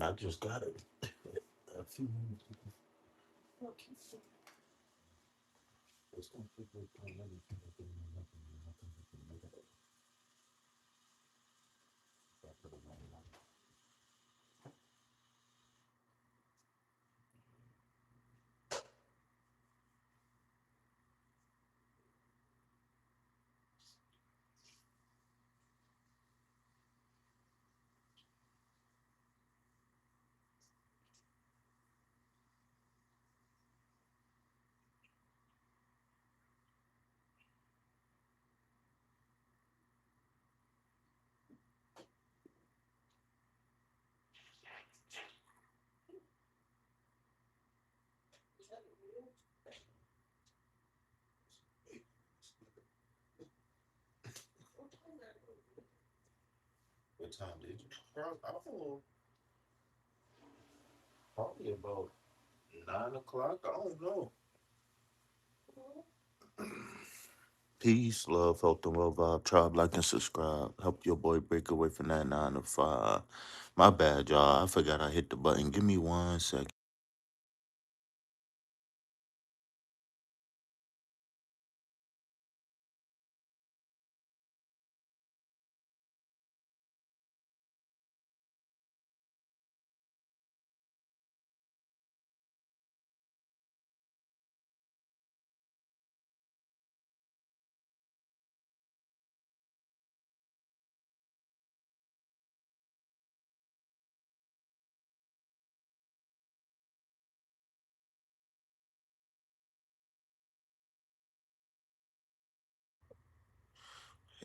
I just got it a few minutes ago. It's gonna take me time. Nothing. What time did you? Oh, probably about 9 o'clock. I don't know. Peace, love, health, and well vibe. Tribe, like, and subscribe. Help your boy break away from that 9 to 5. My bad, y'all. I forgot I hit the button. Give me 1 second.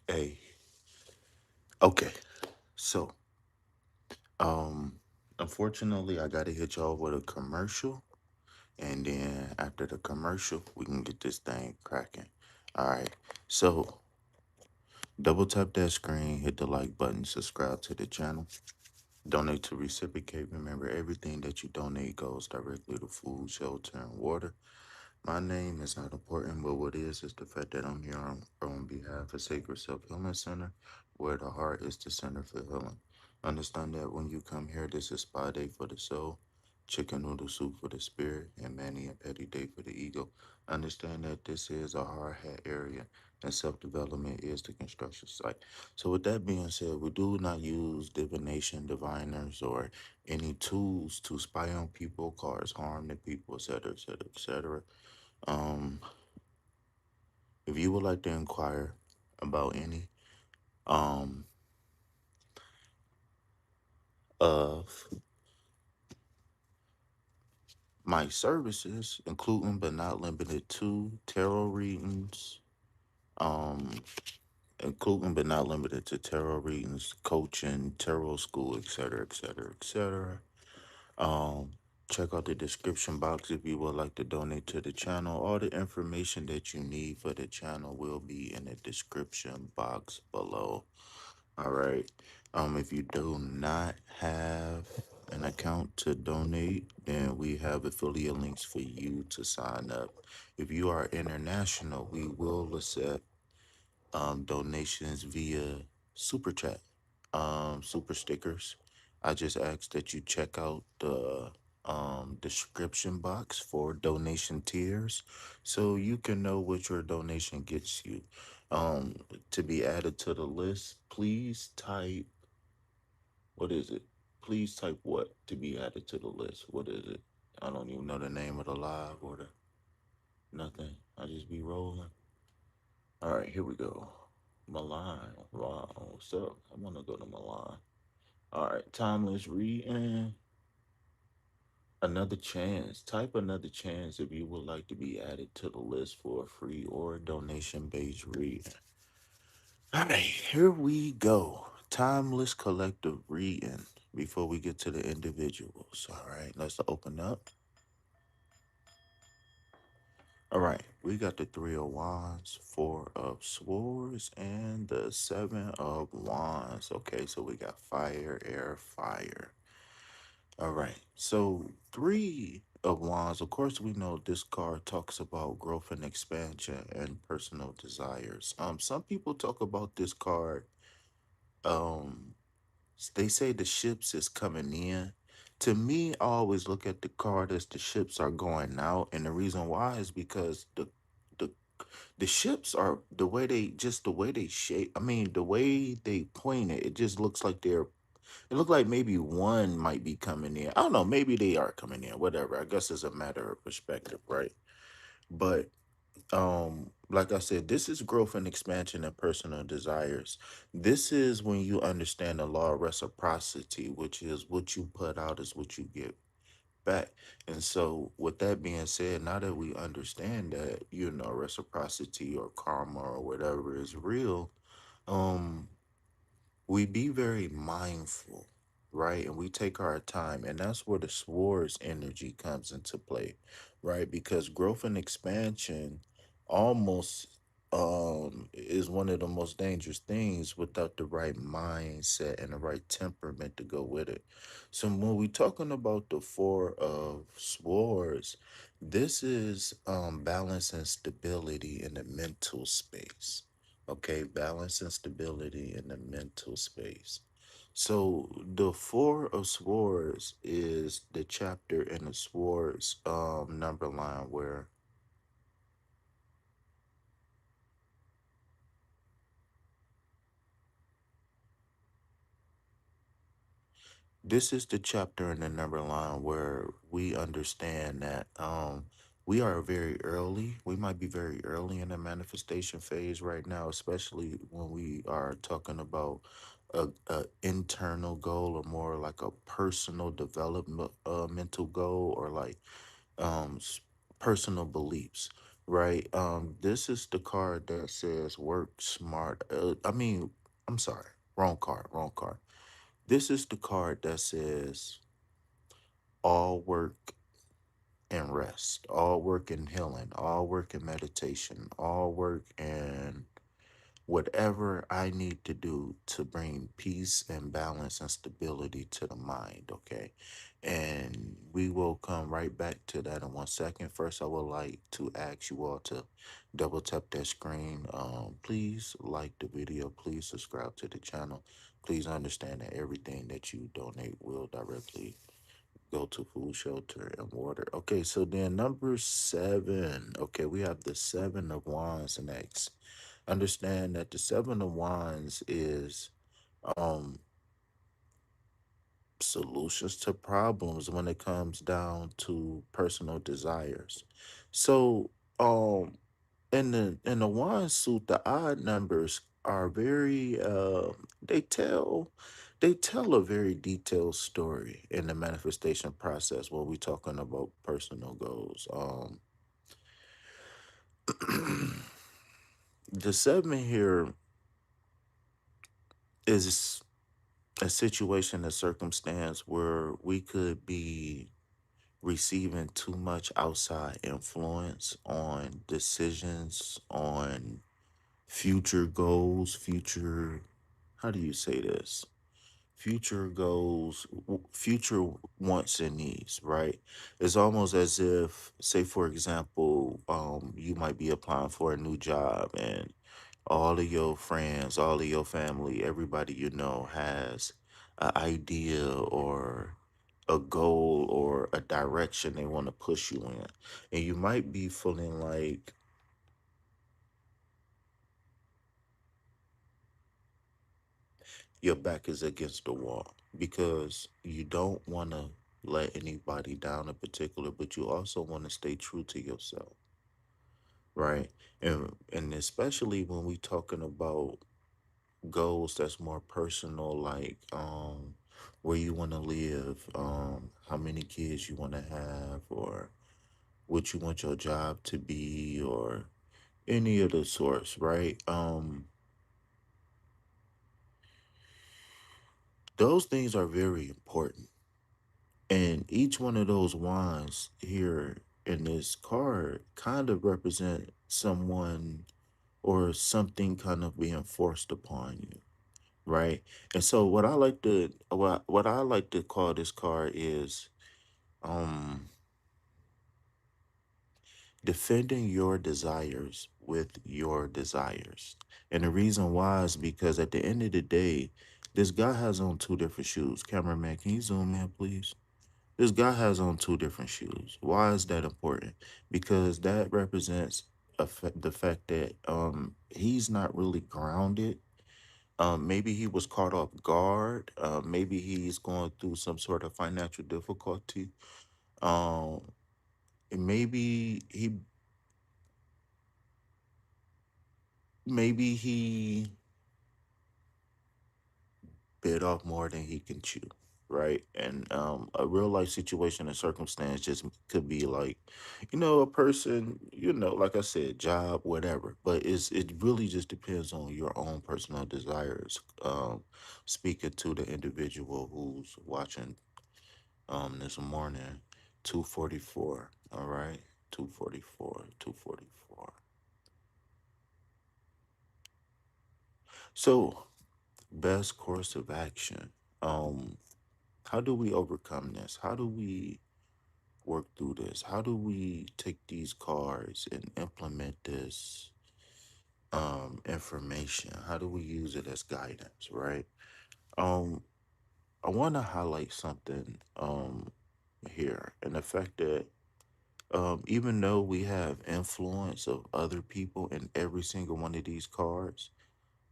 Hey, okay. So, um, unfortunately, I gotta hit y'all with a commercial, and then after the commercial, we can get this thing cracking. All right. So, double tap that screen, hit the like button, subscribe to the channel. Donate to reciprocate. Remember, everything that you donate goes directly to food, shelter, and water. My name is not important, but what is the fact that I'm here on behalf of Sacred Self Healing Center, where the heart is the center for healing. Understand that when you come here, this is spa day for the soul, chicken noodle soup for the spirit, and Manny and Petty day for the ego. Understand that this is a hard hat area, and self development is the construction site. So, with that being said, we do not use divination, diviners, or any tools to spy on people, cause harm to people, etc., etc., etc. Um, if you would like to inquire about any um of my services, including but not limited to tarot readings, um, including but not limited to tarot readings, coaching, tarot school, etc., etc., etc. Um, check out the description box if you would like to donate to the channel. All the information that you need for the channel will be in the description box below. All right. If you do not have an account to donate, then we have affiliate links for you to sign up. If you are international, we will accept donations via super chat, super stickers. I just ask that you check out the description box for donation tiers so you can know what your donation gets you. Um, to be added to the list, please type, what is it? Please type what to be added to the list? What is it? I don't even know the name of the live or the nothing. I just be rolling. All right, here we go. Milan. Wow, what's up? I want to go to Milan. All right, timeless reading. Another chance. Type another chance if you would like to be added to the list for a free or donation based reading. All right, here we go. Timeless collective reading before we get to the individuals. All right, let's open up. All right, we got the Three of Wands, Four of Swords, and the Seven of Wands. Okay, so we got fire, air, fire. All right, so Three of Wands. Of course, we know this card talks about growth and expansion and personal desires. Some people talk about this card. Um, they say the ships is coming in, To me, I always look at the card as the ships are going out, and the reason why is because the the ships are the way they shape. I mean, the way they point it, it just looks like they're. It looked like maybe one might be coming in. I don't know. Maybe they are coming in. Whatever. I guess it's a matter of perspective, right? But like I said, this is growth and expansion and personal desires. This is when you understand the law of reciprocity, which is what you put out is what you get back. And so with that being said, now that we understand that, reciprocity or karma or whatever is real, um we be very mindful, right? And we take our time, and that's where the swords energy comes into play, right? Because growth and expansion almost is one of the most dangerous things without the right mindset and the right temperament to go with it. So when we talking about the four of swords, this is balance and stability in the mental space. Okay, balance and stability in the mental space. So the Four of Swords is the chapter in the Swords number line where this is the chapter in the number line where we understand that we are very early. We might be very early in the manifestation phase right now, especially when we are talking about a internal goal or more like a personal development mental goal or like um s- personal beliefs, right? This is the card that says work smart. I'm sorry, wrong card, wrong card. This is the card that says all work and rest, all work and healing, all work and meditation, all work and whatever I need to do to bring peace and balance and stability to the mind, okay? And we will come right back to that in 1 second. First, I would like to ask you all to double tap that screen. Please like the video. Please subscribe to the channel. Please understand that everything that you donate will directly go to food, shelter, and water. Okay, so then number seven. Okay, we have the Seven of Wands next. Understand that the Seven of Wands is um solutions to problems when it comes down to personal desires. So in the wand suit, the odd numbers are very they tell a very detailed story in the manifestation process when we're talking about personal goals. The seven here is a situation, a circumstance where we could be receiving too much outside influence on decisions, on future goals, future, how do you say this? Future goals, future wants and needs, right? It's almost as if, say, for example, you might be applying for a new job and all of your friends, all of your family, everybody you know has an idea or a goal or a direction they want to push you in. And you might be feeling like your back is against the wall because you don't want to let anybody down in particular, but you also want to stay true to yourself, right? And especially when we talking about goals that's more personal, like where you want to live, how many kids you want to have, or what you want your job to be, or any of the sorts, right? Those things are very important. And each one of those wands here in this card kind of represent someone or something kind of being forced upon you, right? And so what I like to call this card is um defending your desires with your desires. And the reason why is because at the end of the day, this guy has on two different shoes. Cameraman, can you zoom in, please? This guy has on two different shoes. Why is that important? Because that represents the fact that he's not really grounded. Maybe he was caught off guard. Maybe he's going through some sort of financial difficulty. Um, and maybe he bit off more than he can chew, right? And a real life situation and circumstance just could be like, a person, like I said, job, whatever. But it really just depends on your own personal desires. Speaking to the individual who's watching this morning, 2:44. All right, 2:44, 2:44. So best course of action. Um, how do we overcome this? How do we work through this? How do we take these cards and implement this information? How do we use it as guidance, right? Um, I want to highlight something here, and the fact that even though we have influence of other people in every single one of these cards,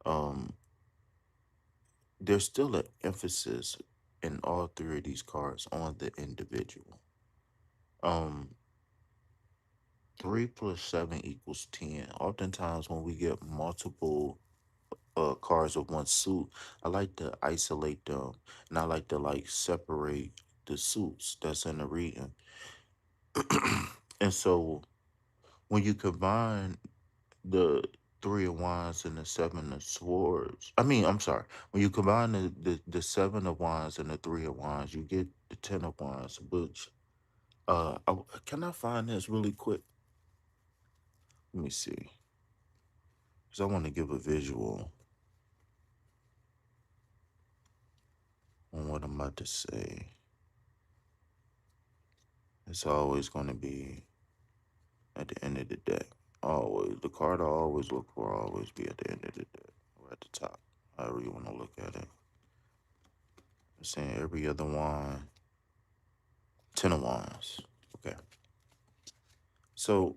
um, there's still an emphasis in all three of these cards on the individual. Um, 3 plus 7 equals 10. Oftentimes, when we get multiple cards of one suit, I like to isolate them, and I like to like separate the suits that's in the reading. And so, when you combine the Three of Wands and the Seven of Swords, I'm sorry, when you combine the Seven of Wands and the Three of Wands, you get the Ten of Wands, which can I find this really quick? Let me see. Because I want to give a visual on what I'm about to say. It's always going to be at the end of the day. Always. The card I always look for always be at the end of the day. Or at the top. However you want to look at it. I'm saying every other wand. Ten of Wands. Okay. So,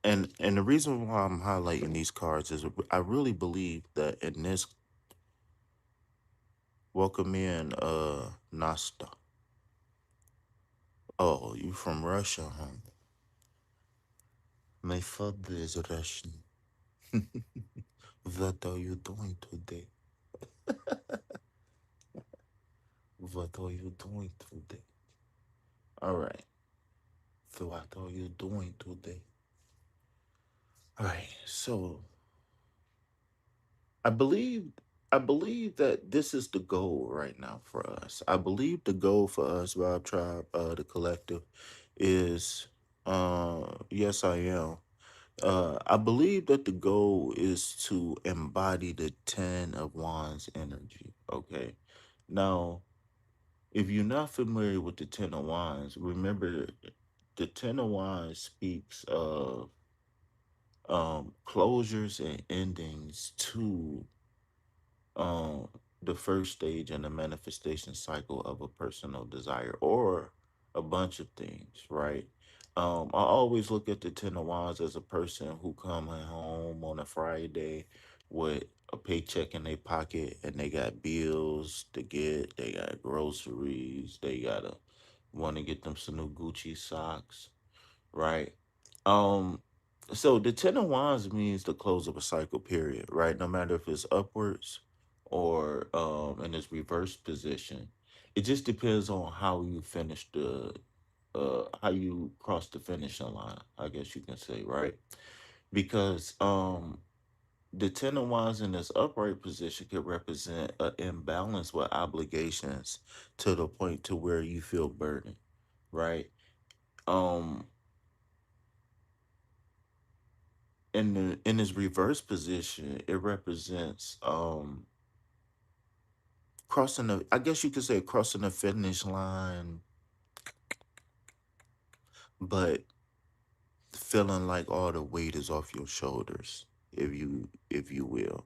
and the reason why I'm highlighting these cards is I really believe that in this, welcome in Nasta. Oh, you from Russia, huh? My father is Russian. What are you doing today? What are you doing today? All right. So what are you doing today? All right. So I believe I believe that this is the goal right now for us. I believe the goal for us, Rob Tribe, the collective, is yes I am. I believe that the goal is to embody the Ten of Wands energy. Okay. Now, if you're not familiar with the Ten of Wands, remember the Ten of Wands speaks of closures and endings to um the first stage in the manifestation cycle of a personal desire or a bunch of things, right? I always look at the Ten of Wands as a person who coming home on a Friday with a paycheck in their pocket and they got bills to get, they got groceries, they gotta want to get them some new Gucci socks, right? Um, so the Ten of Wands means the close of a cycle period, right? No matter if it's upwards or in its reverse position. It just depends on how you finish how you cross the finishing line, I guess you can say, right? Because the Ten of Wands in this upright position could represent an imbalance with obligations to the point to where you feel burdened, right? Um in his reverse position, it represents crossing the, I guess you could say crossing the finish line, but feeling like all the weight is off your shoulders, if you will.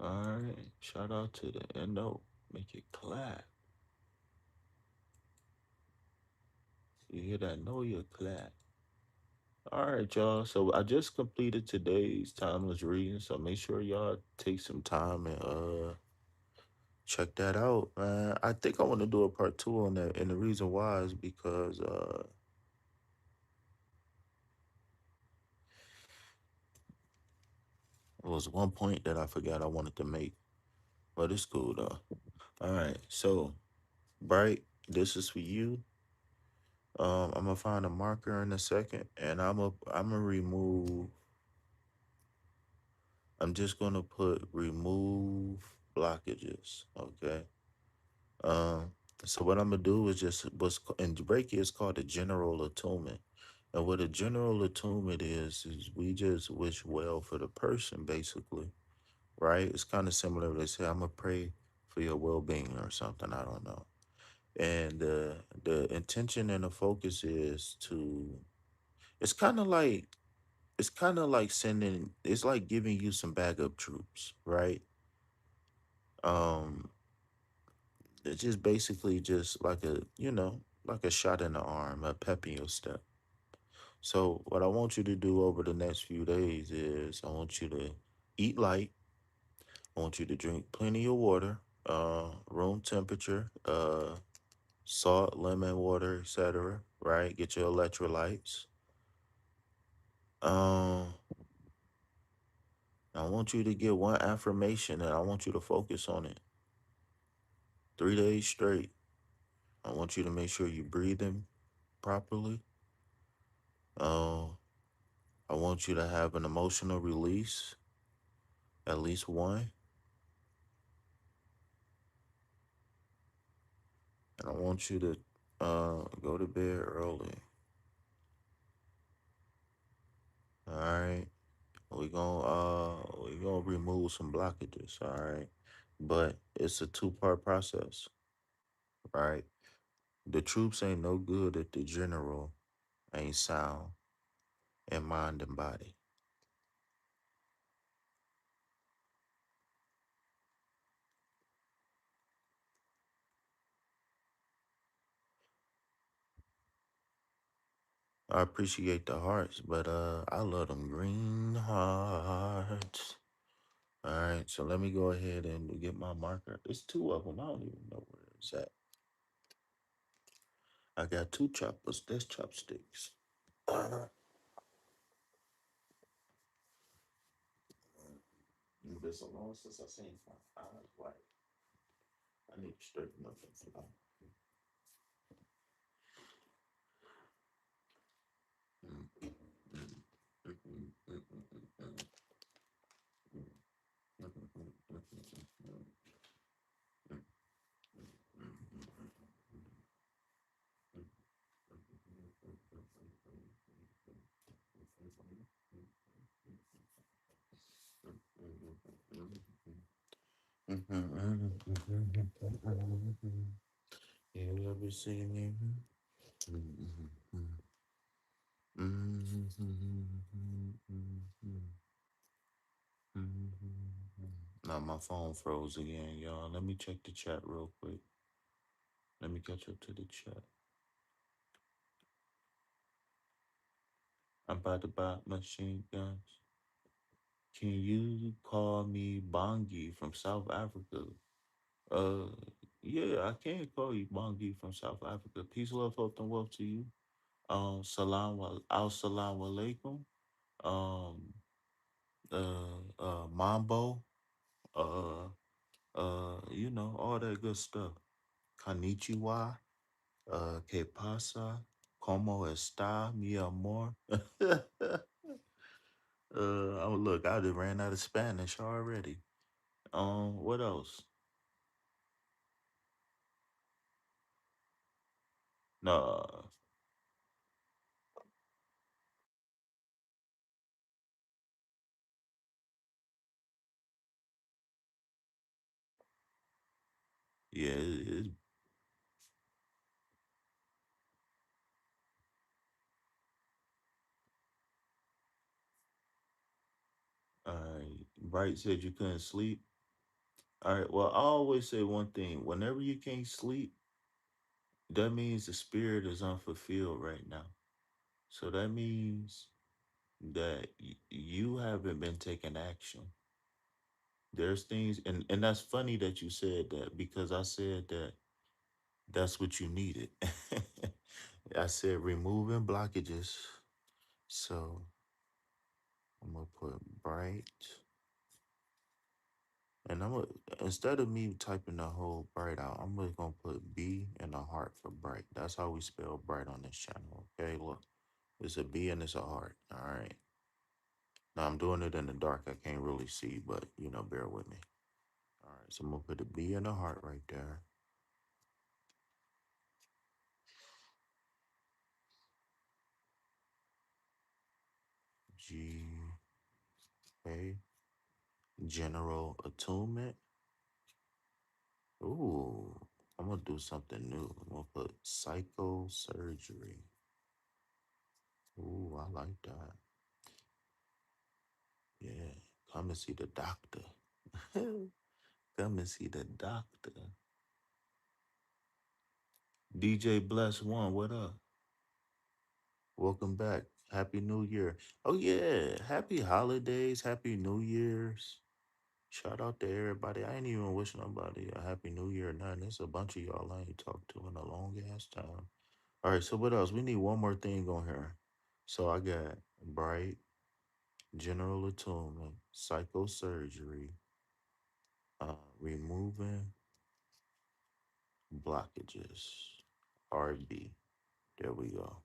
All right. Shout out to the NO. Make it clap. You hear that? Know your clap. All right, y'all. So I just completed today's timeless reading. So make sure y'all take some time and check that out, man. I think I want to do a part two on that. And the reason why is because it was one point that I forgot I wanted to make. But it's cool though. All right. So Bright, this is for you. I'm gonna find a marker in a second, and I'm gonna remove. I'm just gonna put remove blockages. Okay. Um. So what I'm gonna do is just in Reiki it's called a general attunement, and what a general attunement is we just wish well for the person, basically, right? It's kind of similar. They say I'm gonna pray for your well-being or something. I don't know. And the intention and the focus is to. It's kind of like sending. It's like giving you some backup troops, right? Um, it's just basically just like like a shot in the arm, a pep in your step. So what I want you to do over the next few days is I want you to eat light. I want you to drink plenty of water, room temperature, salt, lemon water, etc. Right? Get your electrolytes. Um, I want you to get one affirmation and I want you to focus on it 3 days straight. I want you to make sure you're breathing properly. Uh, I want you to have an emotional release, at least one. And I want you to go to bed early. All right. We gonna remove some blockages, all right? But it's a two-part process, right? The troops ain't no good if the general ain't sound in mind and body. I appreciate the hearts, but I love them green hearts. All right, so let me go ahead and get my marker. It's two of them. I don't even know where it's at. I got two choppers. That's chopsticks. It's been so long since I seen my eyes white. I need to straighten up and fly. You ever see me? Now my phone froze again, y'all. Let me check the chat real quick. Let me catch up to the chat. I'm about to buy machine guns. Can you call me Bongi from South Africa? Uh, yeah, I can call you Bongi from South Africa. Peace, love, health, and wealth to you. Salam alaikum. Um, Mambo. Uh, all that good stuff. Konnichiwa. Que pasa? Como está, mi amor? Oh, look, I just ran out of Spanish already. What else? No, yeah, Bright said you couldn't sleep. All right. Well, I always say one thing. Whenever you can't sleep, that means the spirit is unfulfilled right now. So that means that you haven't been taking action. There's things, and that's funny that you said that because I said that that's what you needed. I said removing blockages. So I'm gonna put bright, and I'm gonna instead of me typing the whole bright out, I'm just gonna put B and a heart for bright. That's how we spell bright on this channel. Okay, look, it's a B and it's a heart. All right. Now I'm doing it in the dark. I can't really see, but bear with me. All right, so I'm gonna put a B and a heart right there. G A general attunement. Ooh, I'm gonna do something new. I'm gonna put psychosurgery. Ooh, I like that. Yeah, come and see the doctor. Come and see the doctor. DJ Bless One, what up? Welcome back. Happy New Year. Oh yeah, happy holidays, happy New Year's. Shout out to everybody. I ain't even wish nobody a happy New Year or nothing. There's a bunch of y'all I ain't talked to in a long ass time. All right, so what else? We need one more thing on here. So I got bright, general attunement, psychosurgery, removing blockages, RB. There we go.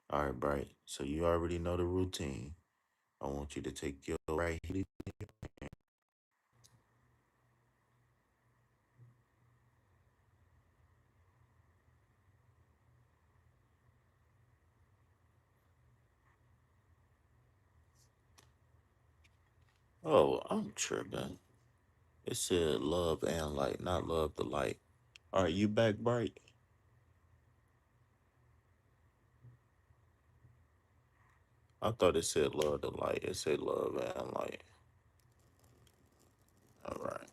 All right, bright. So you already know the routine. I want you to take your right hand. Oh, I'm tripping. It said love and light, not love the light. All right, you back, bright? I thought it said love the light. It said love and light. All right.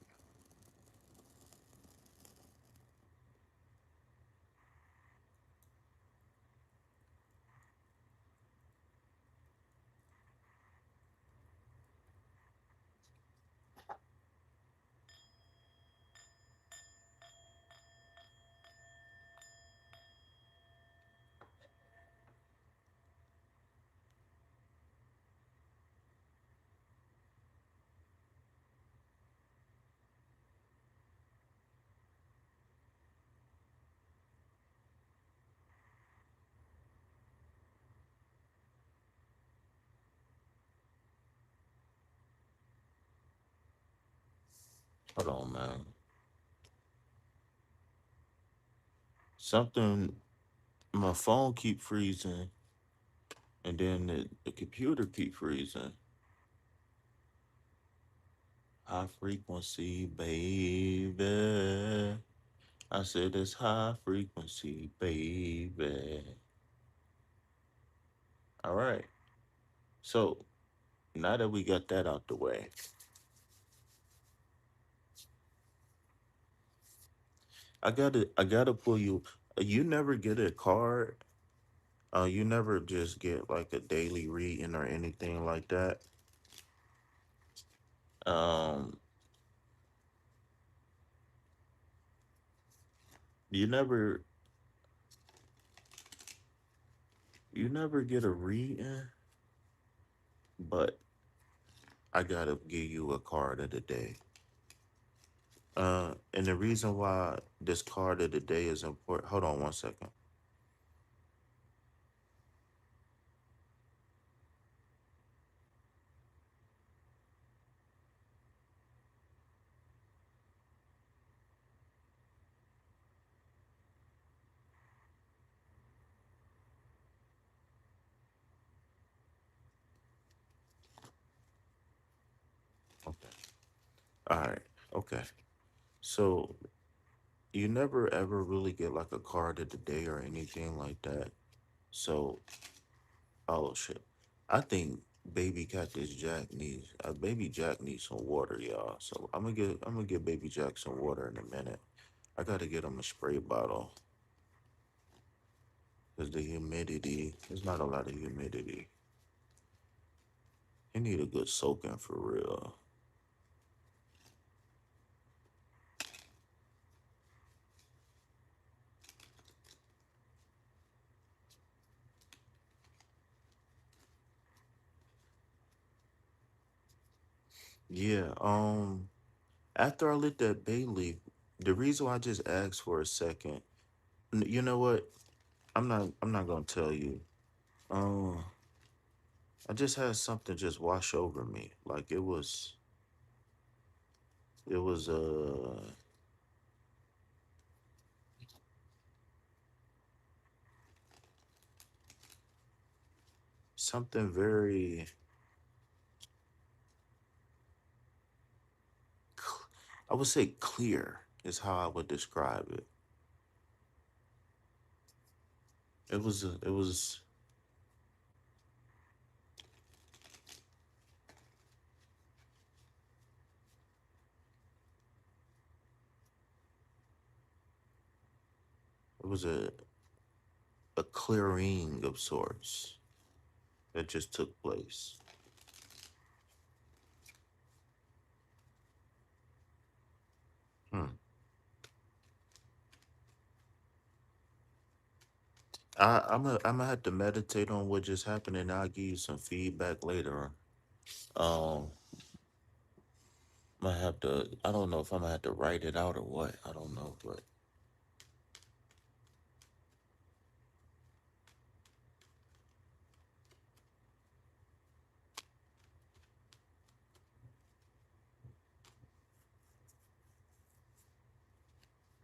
Hold on, man. Something. My phone keep freezing, and then the computer keep freezing. High frequency, baby. I said it's high frequency, baby. All right. So now that we got that out the way, I gotta pull you. You never get a card. You never just get like a daily reading or anything like that. Um, you never you never get a reading, but I gotta give you a card of the day. And the reason why this card of the day is important. Hold on one second. Okay. All right. Okay. So you never ever really get like a card of the day or anything like that. So, oh shit. I think baby cactus Jack needs baby Jack needs some water, y'all. So I'm gonna get baby Jack some water in a minute. I gotta get him a spray bottle because the humidity, there's not a lot of humidity. He need a good soaking for real. Yeah. After I lit that bay leaf, the reason why I just asked for a second, you know what? I'm not gonna tell you. Um, I just had something just wash over me. Like it was something very I would say clear is how I would describe it. It was a clearing of sorts that just took place. Hmm. I'm gonna have to meditate on what just happened, and I'll give you some feedback later. Um, I have to. I don't know if I'm gonna have to write it out or what. I don't know, but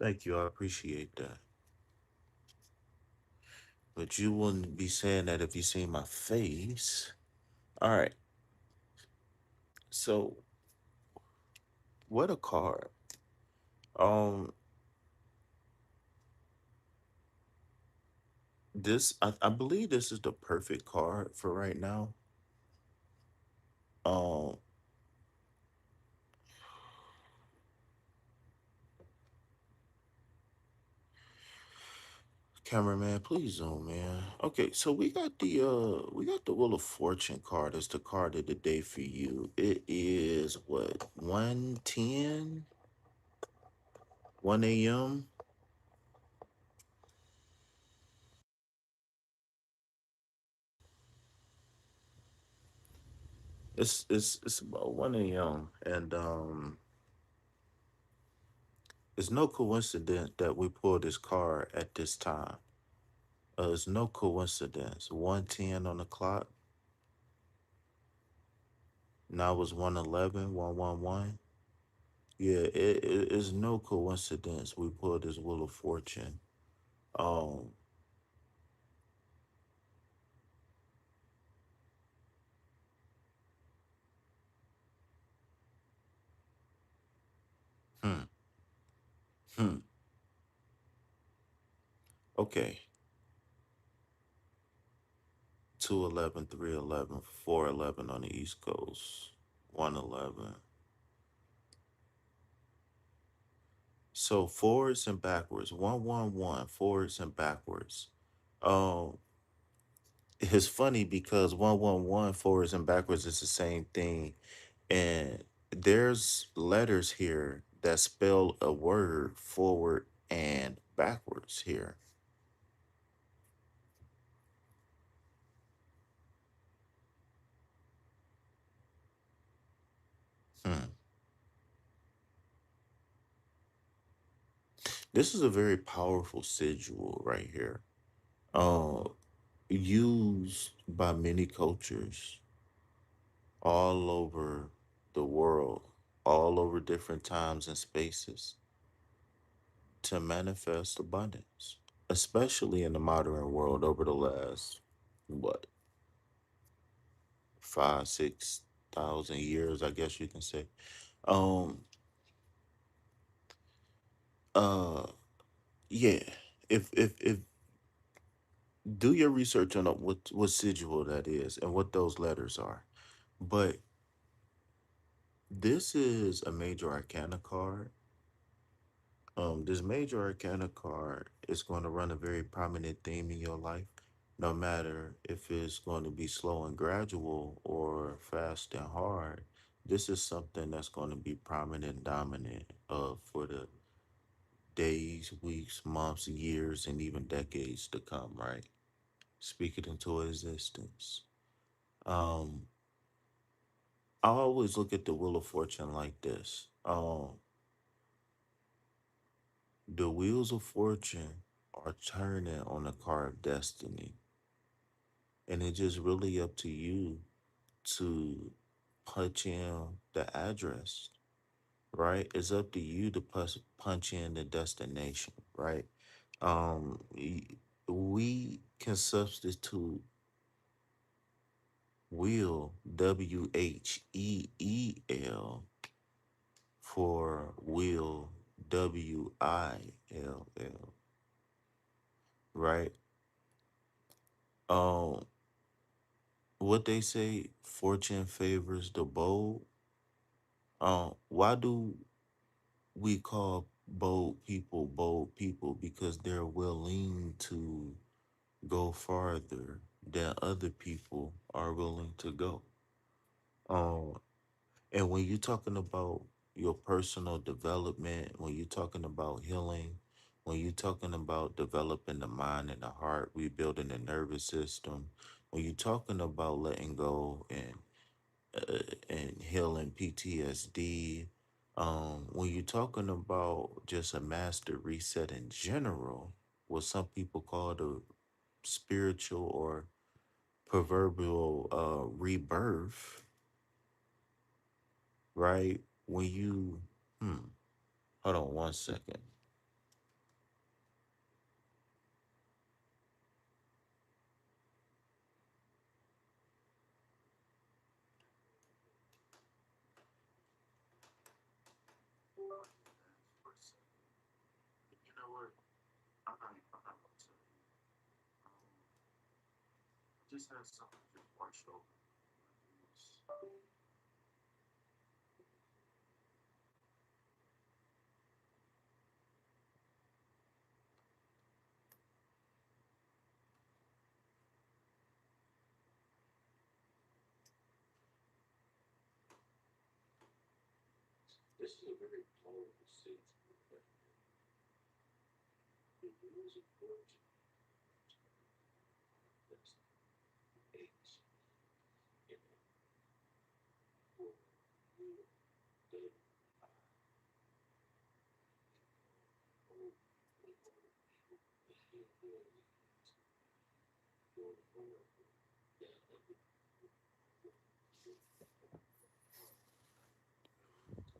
thank you. I appreciate that. But you wouldn't be saying that if you seen my face. All right. So what a card. Um, I believe this is the perfect card for right now. Um, Cameraman, please zoom in. Okay, so we got the Wheel of Fortune card as the card of the day for you. It is what 1:10, 1 a.m. It's about 1 a.m. and it's no coincidence that we pulled this card at this time. It's no coincidence. 1:10 on the clock. Now it's 1:11, 1:11. Yeah, it is no coincidence we pulled this Wheel of Fortune. Um, hmm, hmm. Okay, 2:11, 3:11, 4:11 on the East Coast, 1:11. So forwards and backwards, 111, forwards and backwards. Um, it's funny because 111 forwards and backwards is the same thing, and there's letters here that spell a word forward and backwards here. Hmm. This is a very powerful sigil right here. Uh, Used by many cultures all over the world, all over different times and spaces to manifest abundance, especially in the modern world over the last, what, 5, 6 thousand years, I guess you can say. Um, uh, yeah. If do your research on what sigil that is and what those letters are. But this is a major arcana card. This major arcana card is going to run a very prominent theme in your life, no matter if it's going to be slow and gradual or fast and hard. This is something that's going to be prominent and dominant for the days, weeks, months, years, and even decades to come, right? Speak it into existence. Um, I always look at the Wheel of Fortune like this. The wheels of fortune are turning on the car of destiny, and it's just really up to you to punch in the address, right? It's up to you to punch in the destination, right? We can substitute will, WHEEL, for will, WILL, right? Um, what they say, fortune favors the bold. Why do we call bold people? Because they're willing to go farther than other people are willing to go. Um, and when you're talking about your personal development, when you're talking about healing, when you're talking about developing the mind and the heart, rebuilding the nervous system, when you're talking about letting go and healing PTSD, when you're talking about just a master reset in general, what some people call the spiritual or proverbial rebirth, right? When you, hmm, hold on one second. You know what? I'm not gonna tell you. I just had something just wash over. This is a very powerful state. The wheels of fortune. That's H.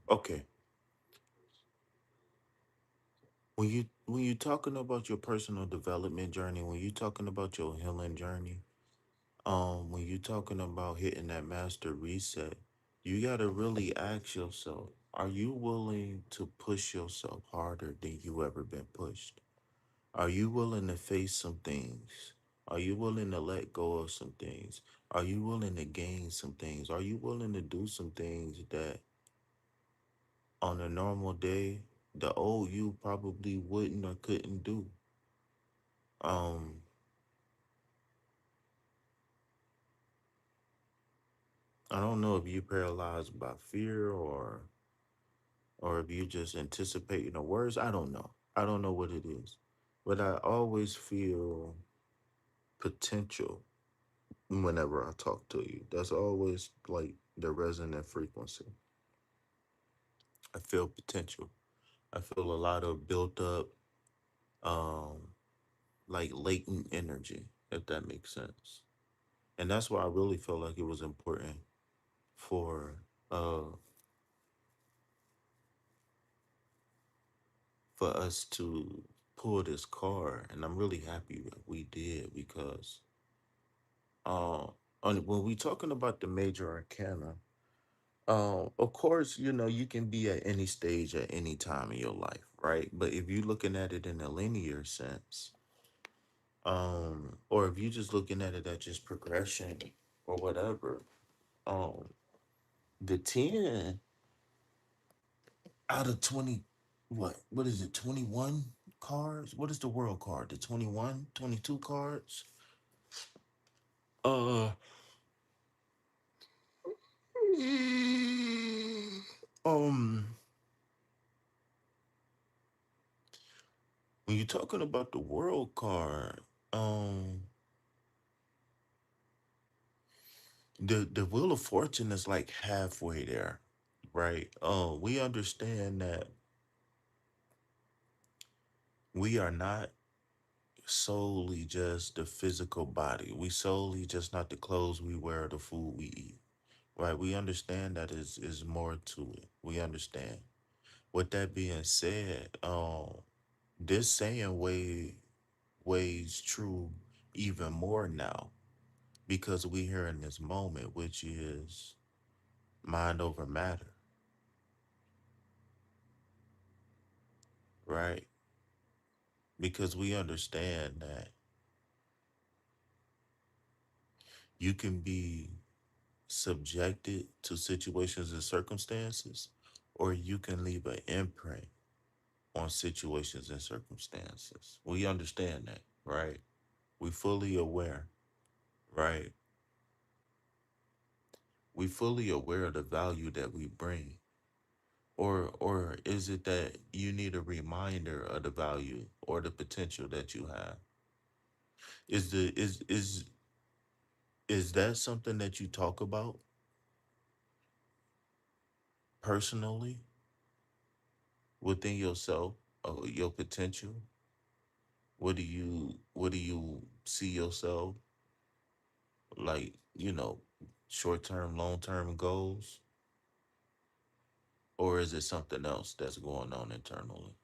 Okay. When you talking about your personal development journey, when you talking about your healing journey, when you talking about hitting that master reset, you gotta really ask yourself, are you willing to push yourself harder than you ever been pushed? Are you willing to face some things? Are you willing to let go of some things? Are you willing to gain some things? Are you willing to do some things that on a normal day the old you probably wouldn't or couldn't do? Um, I don't know if you're paralyzed by fear or if you just anticipating the words. I don't know. I don't know what it is. But I always feel potential whenever I talk to you. That's always like the resonant frequency. I feel potential. I feel a lot of built up, um, like latent energy, if that makes sense. And that's why I really felt like it was important for uh for us to pull this card. And I'm really happy that we did because uh when we talking about the major arcana, of course, you can be at any stage at any time in your life, right? But if you're looking at it in a linear sense, or if you're just looking at it at just progression or whatever, Um, the 10 out of 20, what is it, 21 cards? What is the world card? The 21, 22 cards? Uh, um, when you're talking about the world card, um, the Wheel of Fortune is like halfway there, right? We understand that we are not solely just the physical body. We solely just not the clothes we wear, the food we eat. Right? We understand that is more to it. We understand. With that being said, this saying weighs true even more now because we here in this moment, which is mind over matter, right? Because we understand that you can be subjected to situations and circumstances, or you can leave an imprint on situations and circumstances. We understand that, right? We fully aware, right? We fully aware of the value that we bring. Or is it that you need a reminder of the value or the potential that you have? Is the is that something that you talk about personally within yourself, your potential? What do you see yourself like, short term, long term goals? Or is it something else that's going on internally?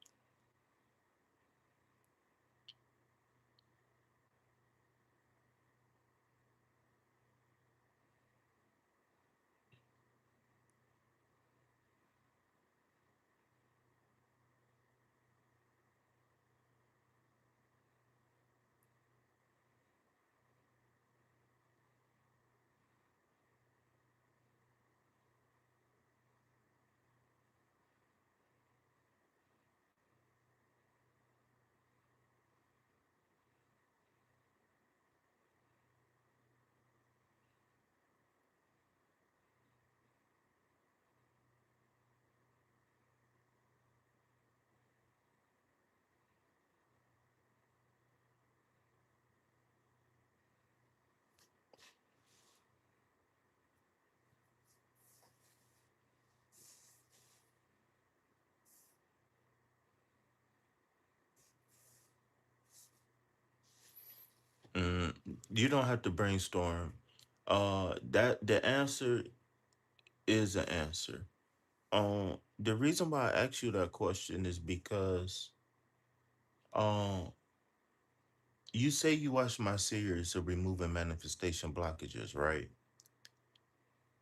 Mm, you don't have to brainstorm. That the answer is an answer. The reason why I asked you that question is because um, you say you watched my series of removing manifestation blockages, right?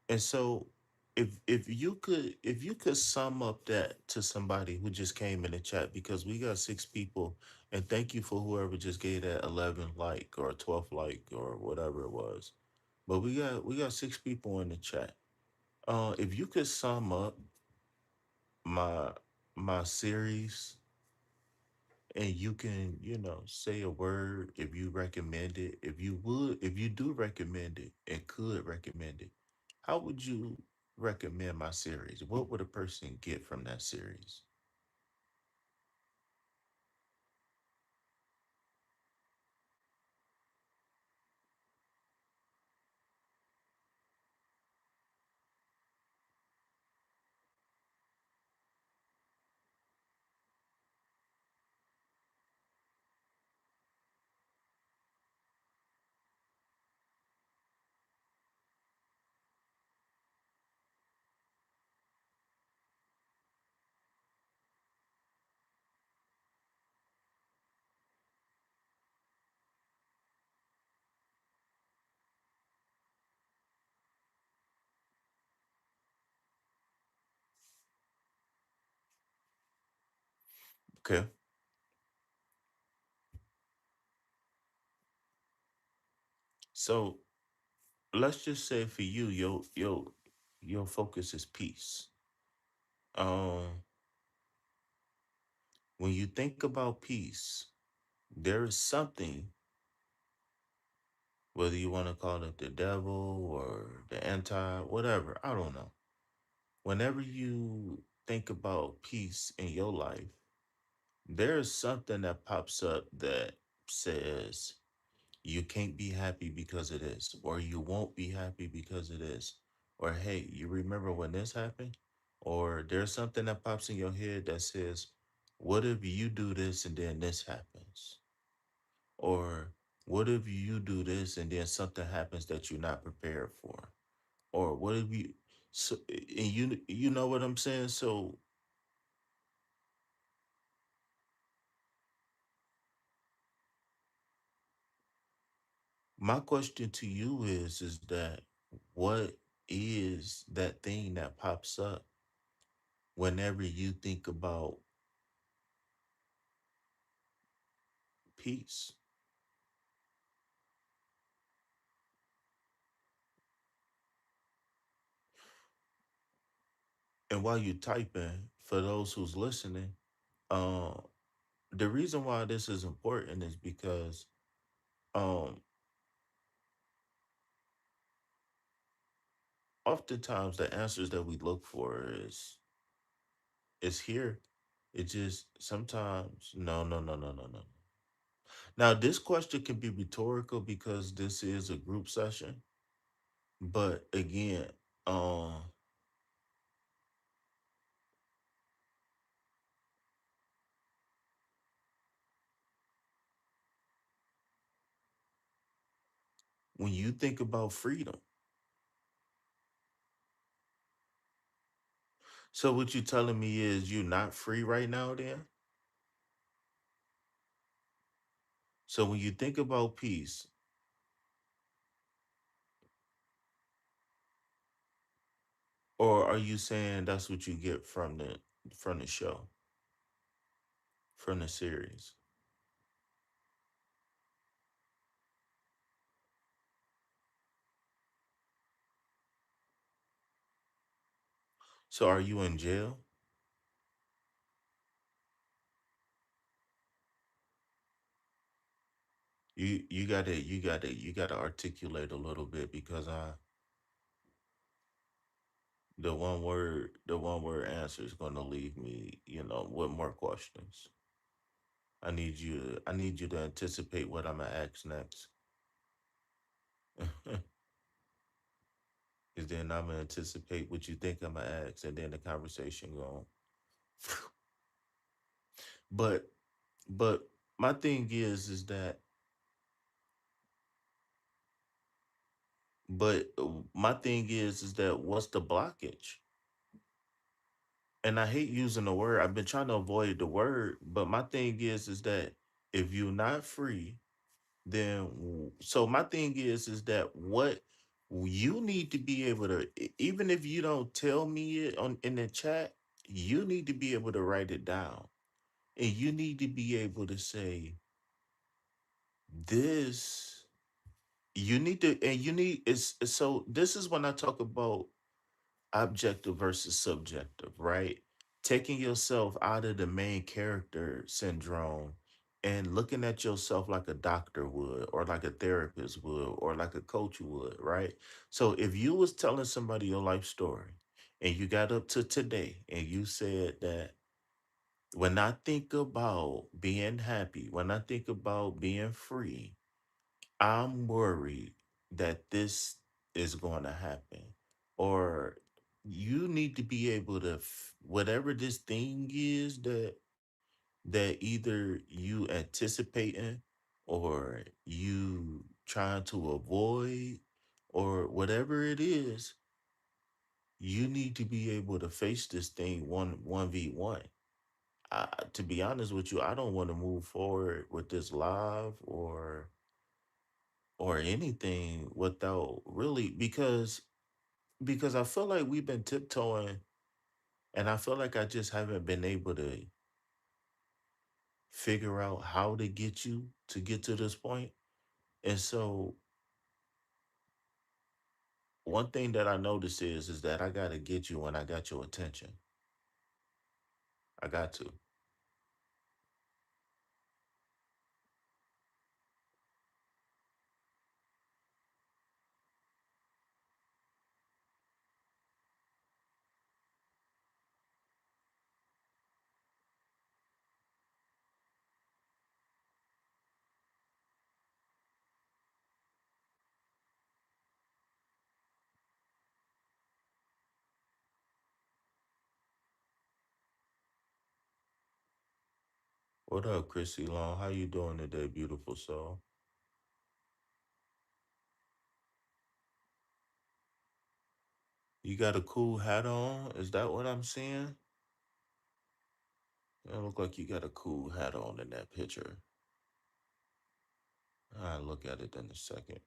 And so, if you could sum up that to somebody who just came in the chat, because we got 6 people, and thank you for whoever just gave that 11 like or 12 like or whatever it was. But we got 6 people in the chat. If you could sum up my my series, and you can, say a word if you recommend it, if you do recommend it and could recommend it, how would you recommend my series? What would a person get from that series? Okay. So let's just say for you, your focus is peace. Um, when you think about peace, there is something, whether you want to call it the devil or the anti, whatever, I don't know. Whenever you think about peace in your life, there's something that pops up that says you can't be happy because of this, or you won't be happy because of this, or hey, you remember when this happened? Or there's something that pops in your head that says, what if you do this and then this happens? Or what if you do this and then something happens that you're not prepared for? Or what if you so and you know what I'm saying? So my question to you is that what is that thing that pops up whenever you think about peace? And while you typing, for those who's listening, uh, the reason why this is important is because um, oftentimes the answers that we look for is here. It just sometimes no. Now this question can be rhetorical because this is a group session, but again, um, when you think about freedom, so what you telling me is you're not free right now, then? So when you think about peace, or are you saying that's what you get from the show, from the series? So are you in jail? You gotta articulate a little bit because I the one word answer is gonna leave me, with more questions. I need you to anticipate what I'm gonna ask next. Cause then I'm gonna anticipate what you think I'm gonna ask, and then the conversation going. But but my thing is that my thing is that what's the blockage? And I hate using the word. I've been trying to avoid the word, but my thing is that if you're not free, then so my thing is that what you need to be able to even if you don't tell me it on in the chat, you need to be able to write it down. And you need to be able to say this. You need to, and you need so this is when I talk about objective versus subjective, right? Taking yourself out of the main character syndrome and looking at yourself like a doctor would, or like a therapist would, or like a coach would, right? So if you was telling somebody your life story and you got up to today and you said that when I think about being happy, when I think about being free, I'm worried that this is going to happen. Or you need to be able to, whatever this thing is that either you anticipating or you trying to avoid or whatever it is, you need to be able to face this thing one v one. To be honest with you, I don't want to move forward with this live or anything without really because I feel like we've been tiptoeing and I feel like I just haven't been able to figure out how to get you to get to this point. And so one thing that I notice is that I gotta get you when I got your attention. I got to. What up, Chrissy Long? How you doing today, beautiful soul? You got a cool hat on? Is that what I'm seeing? It look like you got a cool hat on in that picture. I'll look at it in a second.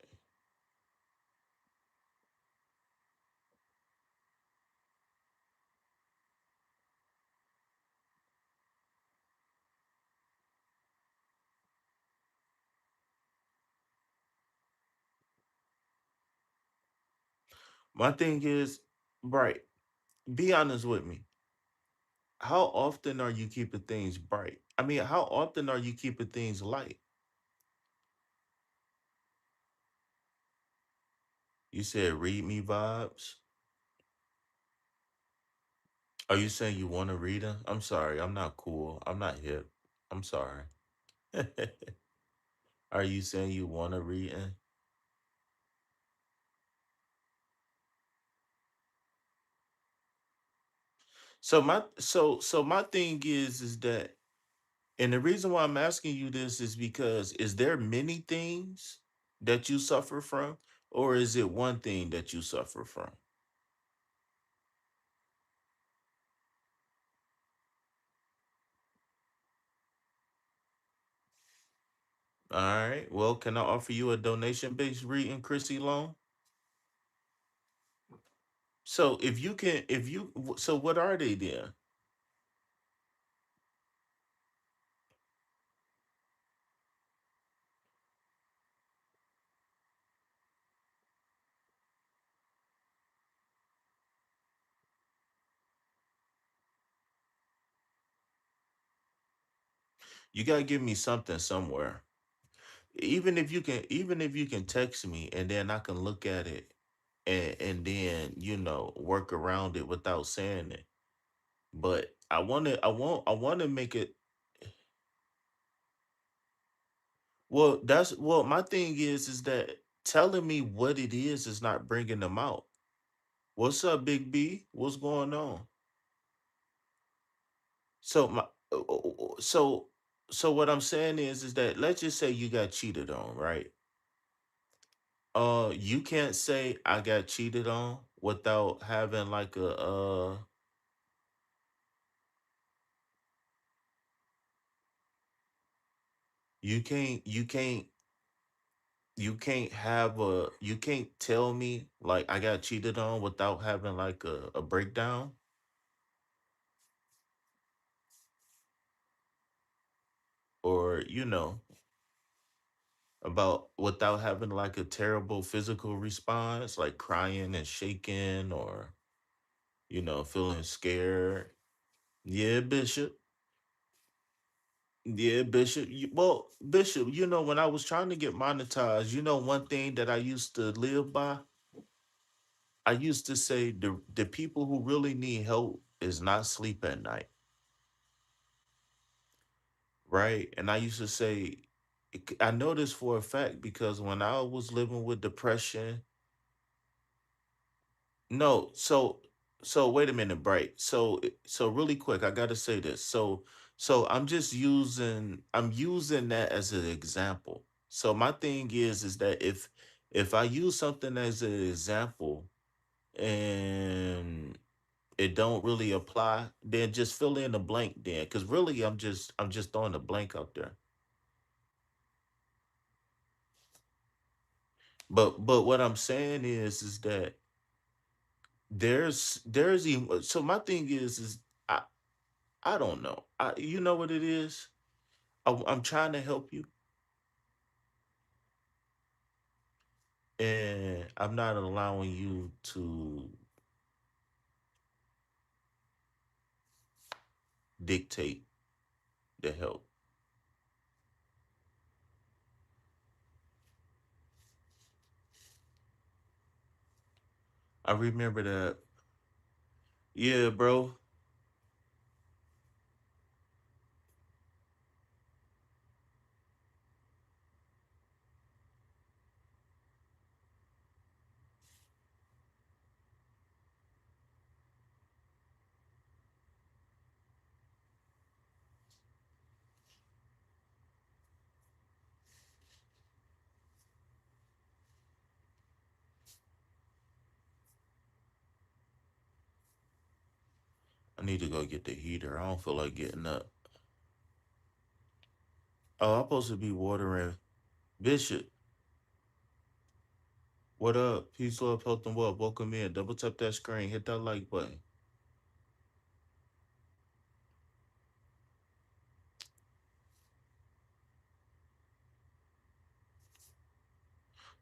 My thing is, bright. Be honest with me. How often are you keeping things bright? I mean, how often are you keeping things light? You said read me vibes. Are you saying you want to read them? I'm sorry, I'm not cool. I'm not hip. I'm sorry. Are you saying you want to read 'em? So my thing is that, and the reason why I'm asking you this is because, is there many things that you suffer from, or is it one thing that you suffer from? All right. Well, can I offer you a donation based reading, Chrissy Long? So if you can, if you, so what are they then? You gotta give me something somewhere. Even if you can text me and then I can look at it and then, work around it without saying it. But I want to make it. Well, my thing is that telling me what it is not bringing them out. What's up, Big B? What's going on? So my so so what I'm saying is that, let's just say you got cheated on, right? You can't say I got cheated on without having like you can't you can't tell me like I got cheated on without having like a breakdown, or about without having like a terrible physical response, like crying and shaking, or feeling scared. Yeah, Bishop. Yeah, Bishop. Well, Bishop, when I was trying to get monetized, one thing that I used to live by, I used to say the people who really need help is not sleep at night, right? And I used to say, I know this for a fact because when I was living with depression, no, so wait a minute, Bright. So really quick, I gotta say this. So I'm using that as an example. So my thing is that if I use something as an example and it don't really apply, then just fill in the blank then. Cause really I'm just throwing a blank out there. But what I'm saying is that there's even, so my thing is I don't know. You know what it is? I'm trying to help you, and I'm not allowing you to dictate the help. I remember that. Yeah, bro. I need to go get the heater. I don't feel like getting up. Oh, I'm supposed to be watering. Bishop, what up? Peace, love, health, and wealth. Welcome in. Double tap that screen. Hit that like button.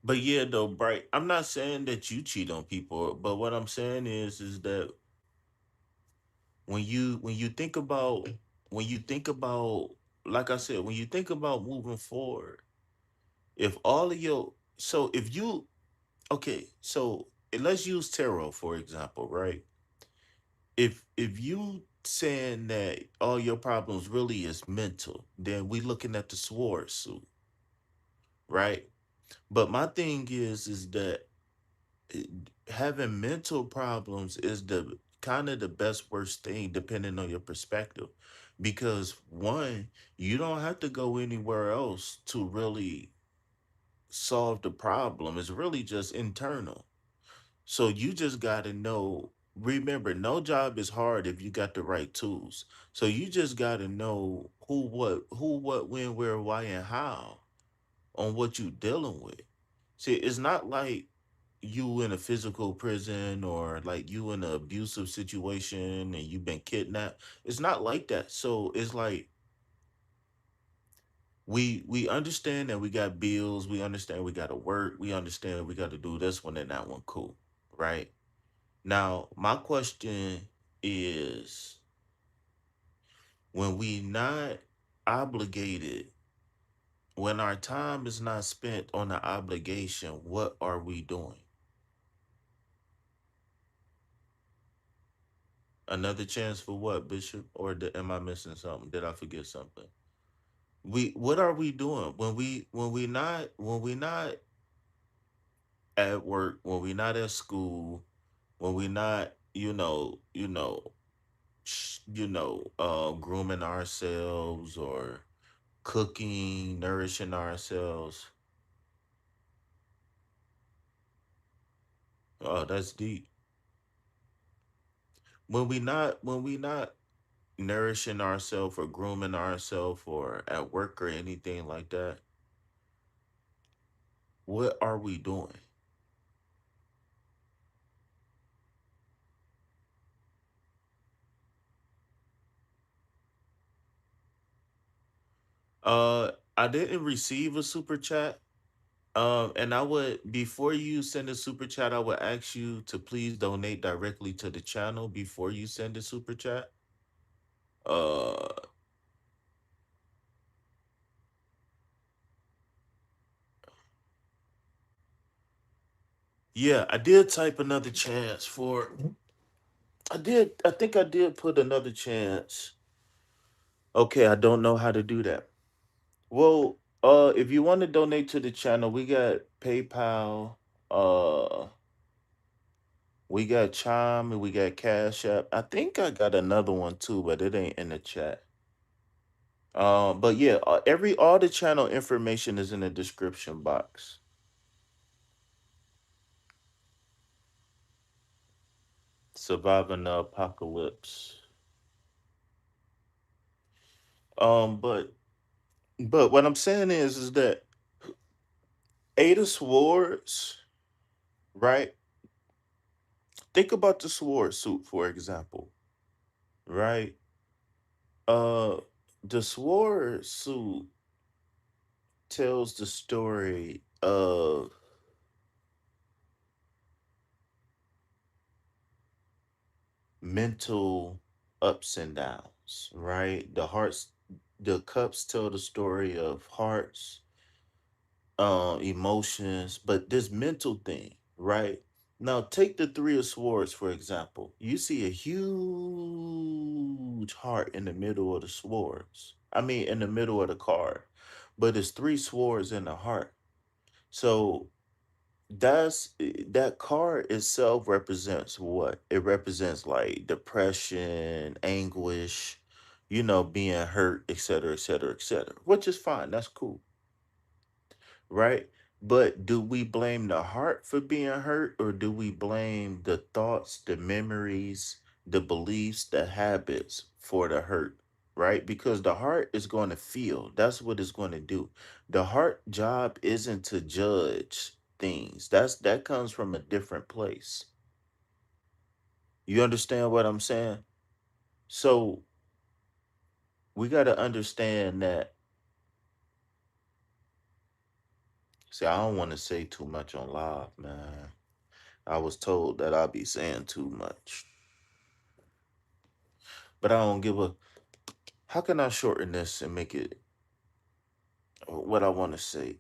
But yeah, though, Bright, I'm not saying that you cheat on people, but what I'm saying is that when you think about when you think about like I said, when you think about moving forward, if all of your so if you okay, so let's use tarot for example, right? If you saying that all your problems really is mental, then we looking at the sword suit, right? But my thing is that it- having mental problems is the kind of the best worst thing depending on your perspective, because one, you don't have to go anywhere else to really solve the problem. It's really just internal. So you just got to know, remember, no job is hard if you got the right tools. So you just got to know who what when where why and how on what you dealing with. See, it's not like you in a physical prison or like you in an abusive situation and you've been kidnapped. It's not like that. So it's like we understand that we got bills, we understand we got to work, we understand we got to do this one and that one, cool, right? Now, my question is, when we not obligated, when our time is not spent on the obligation, what are we doing? Another chance for what, Bishop? Or am I missing something? Did I forget something? We what are we doing when we not at work, when we not at school, when we not grooming ourselves or cooking, nourishing ourselves. Oh, that's deep. When we not nourishing ourselves or grooming ourselves or at work or anything like that, what are we doing? I didn't receive a super chat. And I would, before you send a super chat, I would ask you to please donate directly to the channel before you send a super chat. Uh, yeah, I did type another chance for. I did. I think I did put another chance. Okay, I don't know how to do that. Well, if you want to donate to the channel, we got PayPal, uh, we got Chime, and we got Cash App. I think I got another one too, but it ain't in the chat. But yeah, all the channel information is in the description box. Surviving the apocalypse. But what I'm saying is that Eight of Swords, right? Think about the sword suit, for example, right? Uh, the sword suit tells the story of mental ups and downs, right? The cups tell the story of hearts, emotions, but this mental thing, right? Now, take the Three of Swords, for example. You see a huge heart in the middle of the swords. I mean, in the middle of the card, but it's three swords in the heart. So that card itself represents what? It represents like depression, anguish, being hurt, etc., etc., etc., which is fine. That's cool, right? But do we blame the heart for being hurt, or do we blame the thoughts, the memories, the beliefs, the habits for the hurt, right? Because the heart is going to feel. That's what it's going to do. The heart job isn't to judge things. That comes from a different place. You understand what I'm saying? So we got to understand that. See, I don't want to say too much on live, man. I was told that I'll be saying too much, but I don't give a. How can I shorten this and make it what I want to say?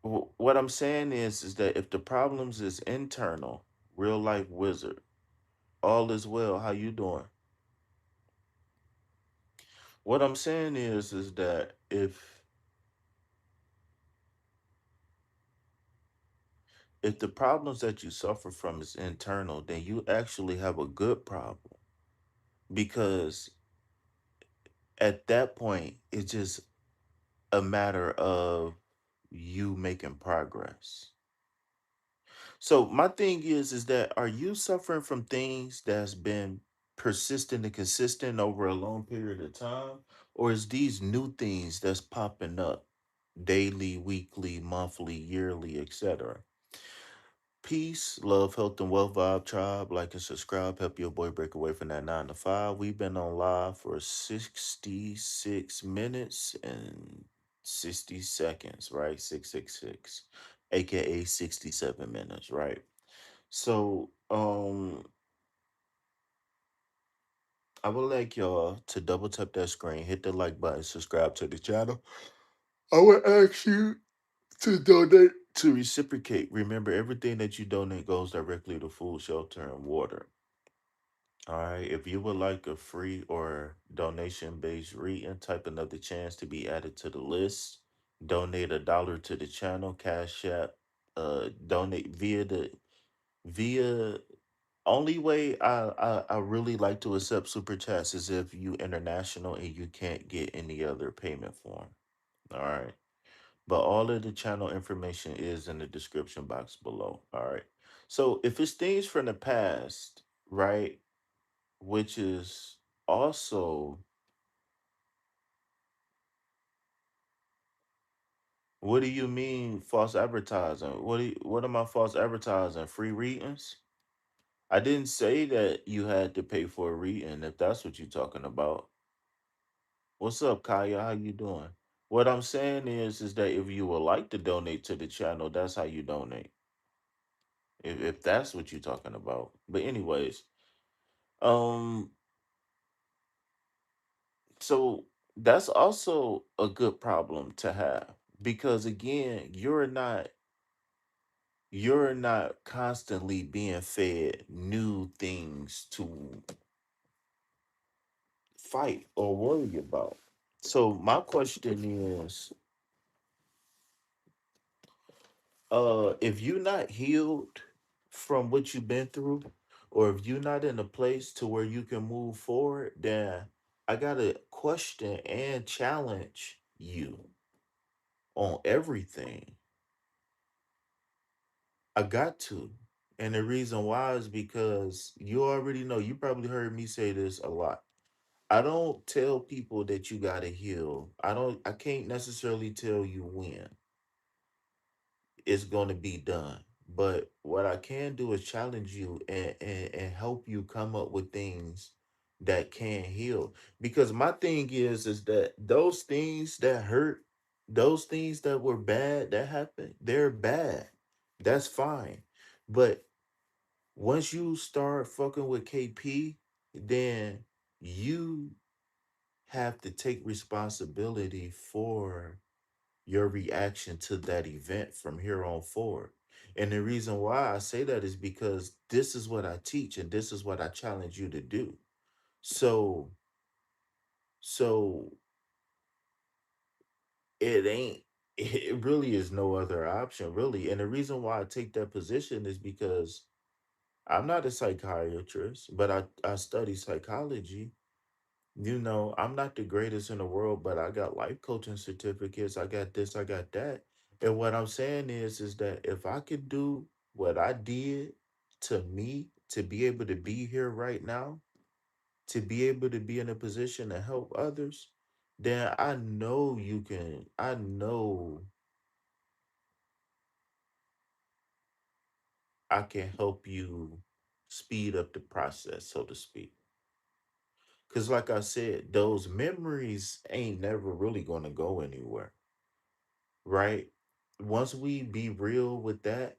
What I'm saying is that if the problems is internal, real life wizard, all is well. How you doing? What I'm saying is that if the problems that you suffer from is internal, then you actually have a good problem because at that point it's just a matter of you making progress. So my thing is that are you suffering from things that's been persistent and consistent over a long period of time, or is these new things that's popping up daily, weekly, monthly, yearly, etc.? Peace, love, health, and wealth vibe tribe. Like and subscribe. Help your boy break away from that 9 to 5. We've been on live for 66 minutes and 60 seconds, right? 666, aka 67 minutes, right? So, I would like y'all to double tap that screen, hit the like button, subscribe to the channel. I would ask you to donate to reciprocate. Remember, everything that you donate goes directly to food, shelter, and water. All right. If you would like a free or donation based reading, type another chance to be added to the list. Donate $1 to the channel, Cash App. Donate via only way I really like to accept super chats is if you international and you can't get any other payment form. All right. But all of the channel information is in the description box below. All right. So if it's things from the past, right, which is also, what do you mean false advertising? What am I false advertising? Free readings? I didn't say that you had to pay for a reading if that's what you're talking about. What's up, Kaya? How you doing? What I'm saying is that if you would like to donate to the channel, that's how you donate. If that's what you're talking about. But anyways, um, so that's also a good problem to have because again, you're not constantly being fed new things to fight or worry about. So my question is, if you're not healed from what you've been through, or if you're not in a place to where you can move forward, then I gotta question and challenge you on everything. I got to. And the reason why is because you already know, you probably heard me say this a lot. I don't tell people that you gotta heal. I can't necessarily tell you when it's gonna be done. But what I can do is challenge you and help you come up with things that can heal. Because my thing is that those things that hurt, those things that were bad that happened, they're bad. That's fine. But Once you start fucking with KP, then you have to take responsibility for your reaction to that event from here on forward. And the reason why I say that is because this is what I teach and this is what I challenge you to do. So so it ain't it really is no other option really. And the reason why I take that position is because I'm not a psychiatrist, but I study psychology. You know, I'm not the greatest in the world, but I got life coaching certificates. I got this, I got that. And what I'm saying is that if I could do what I did to me to be able to be here right now, to be able to be in a position to help others, then I know you can, I know I can help you speed up the process, so to speak. Because, like I said, those memories ain't never really going to go anywhere, right? Once we be real with that,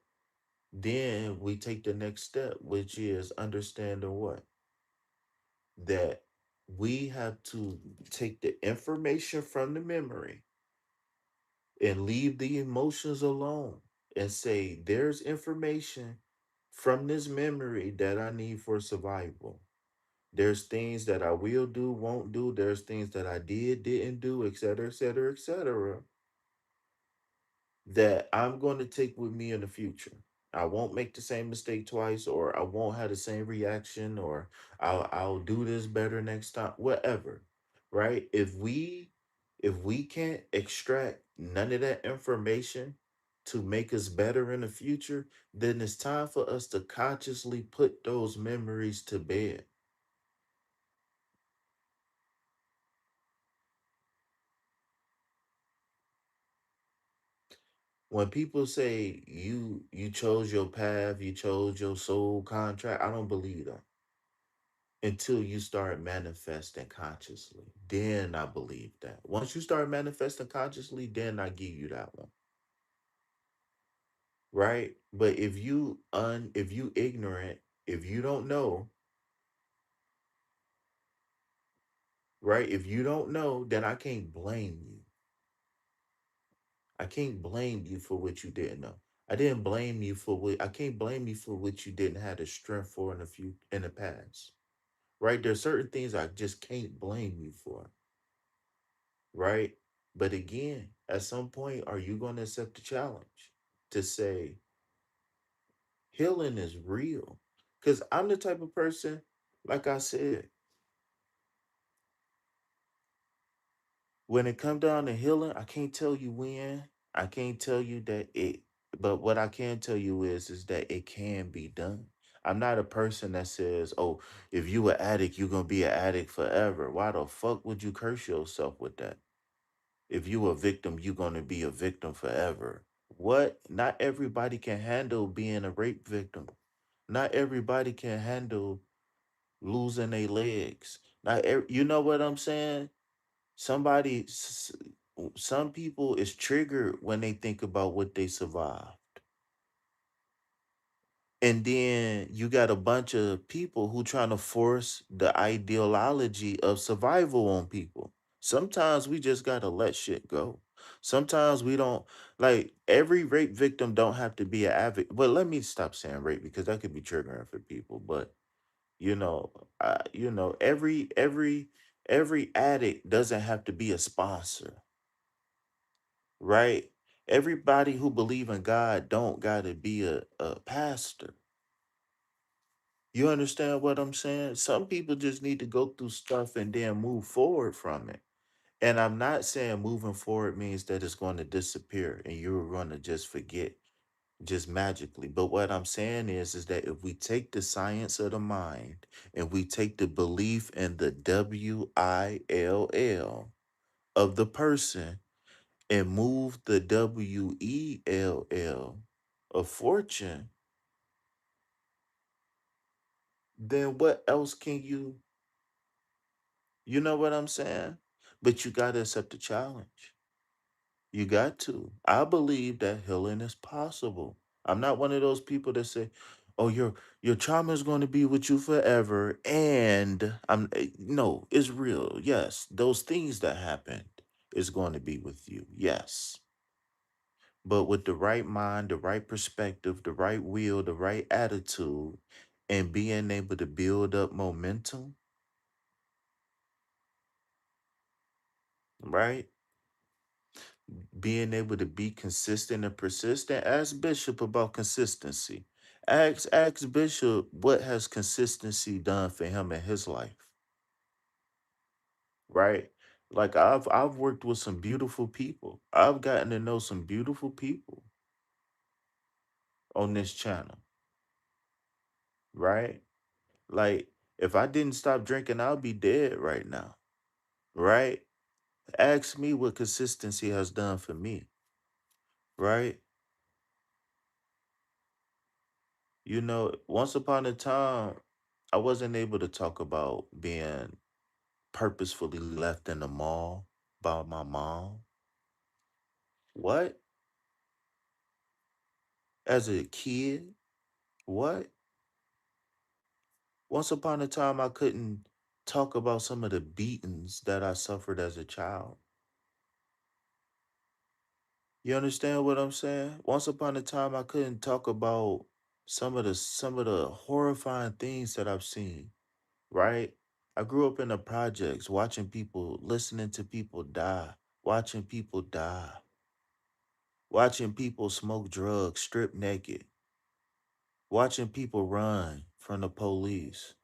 then we take the next step, which is understanding what? That we have to take the information from the memory and leave the emotions alone and say, there's information from this memory that I need for survival. There's things that I will do, won't do. There's things that I did, didn't do, et cetera, et cetera, et cetera, that I'm going to take with me in the future. I won't make the same mistake twice, or I won't have the same reaction, or I'll do this better next time. Whatever, right? If we can't extract none of that information to make us better in the future, then it's time for us to consciously put those memories to bed. When people say you chose your path, you chose your soul contract, I don't believe them until you start manifesting consciously. Then I believe that. Once you start manifesting consciously, then I give you that one. Right? But if you ignorant, if you don't know, right? If you don't know, then I can't blame you. I can't blame you for what you didn't know. I can't blame you for what you didn't have the strength for in the past. Right? There's certain things I just can't blame you for, right? But again, at some point, are you going to accept the challenge to say healing is real? Because I'm the type of person, like I said, when it comes down to healing, I can't tell you when. I can't tell you that it, but what I can tell you is that it can be done. I'm not a person that says, "Oh, if you an addict, you're gonna be an addict forever." Why the fuck would you curse yourself with that? If you a victim, you're gonna be a victim forever. What? Not everybody can handle being a rape victim. Not everybody can handle losing their legs. You know what I'm saying? Somebody, some people is triggered when they think about what they survived. And then you got a bunch of people who trying to force the ideology of survival on people. Sometimes we just gotta let shit go. Sometimes we don't like every rape victim don't have to be an advocate. But let me stop saying rape because that could be triggering for people. But you know, every addict doesn't have to be a sponsor, right? Everybody who believe in God don't gotta be a pastor. You understand what I'm saying? Some people just need to go through stuff and then move forward from it. And I'm not saying moving forward means that it's going to disappear and you're going to just forget just magically. But what I'm saying is that if we take the science of the mind and we take the belief in the WILL of the person and move the WELL of fortune, then what else can you know what I'm saying? But you got to accept the challenge. You got to. I believe that healing is possible. I'm not one of those people that say, Oh, your trauma is going to be with you forever, and no, it's real. Yes, those things that happened is going to be with you. Yes, but with the right mind, the right perspective, the right will, the right attitude, and being able to build up momentum, right? Being able to be consistent and persistent. Ask Bishop about consistency. Ask Bishop what has consistency done for him in his life, right? Like I've worked with some beautiful people. I've gotten to know some beautiful people on this channel, right? Like if I didn't stop drinking, I'll be dead right now, right? Ask me what consistency has done for me, right? You know, once upon a time, I wasn't able to talk about being purposefully left in the mall by my mom. What? As a kid? What? Once upon a time, I couldn't talk about some of the beatings that I suffered as a child. You understand what I'm saying? Once upon a time, I couldn't talk about some of the horrifying things that I've seen, right? I grew up in the projects, watching people, listening to people die, watching people die, watching people smoke drugs, strip naked, watching people run from the police,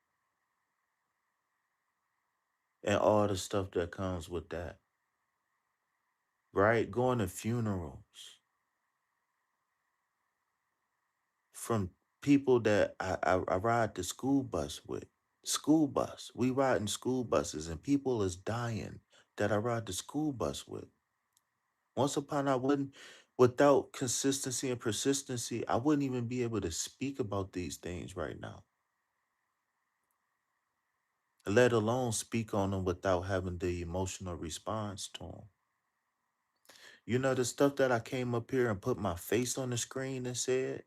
and all the stuff that comes with that, right? Going to funerals from people that I ride the school bus with. School bus. We ride in school buses and people is dying that I ride the school bus with. Once upon I wouldn't, without consistency and persistency, I wouldn't even be able to speak about these things right now, let alone speak on them without having the emotional response to them. You know, the stuff that I came up here and put my face on the screen and said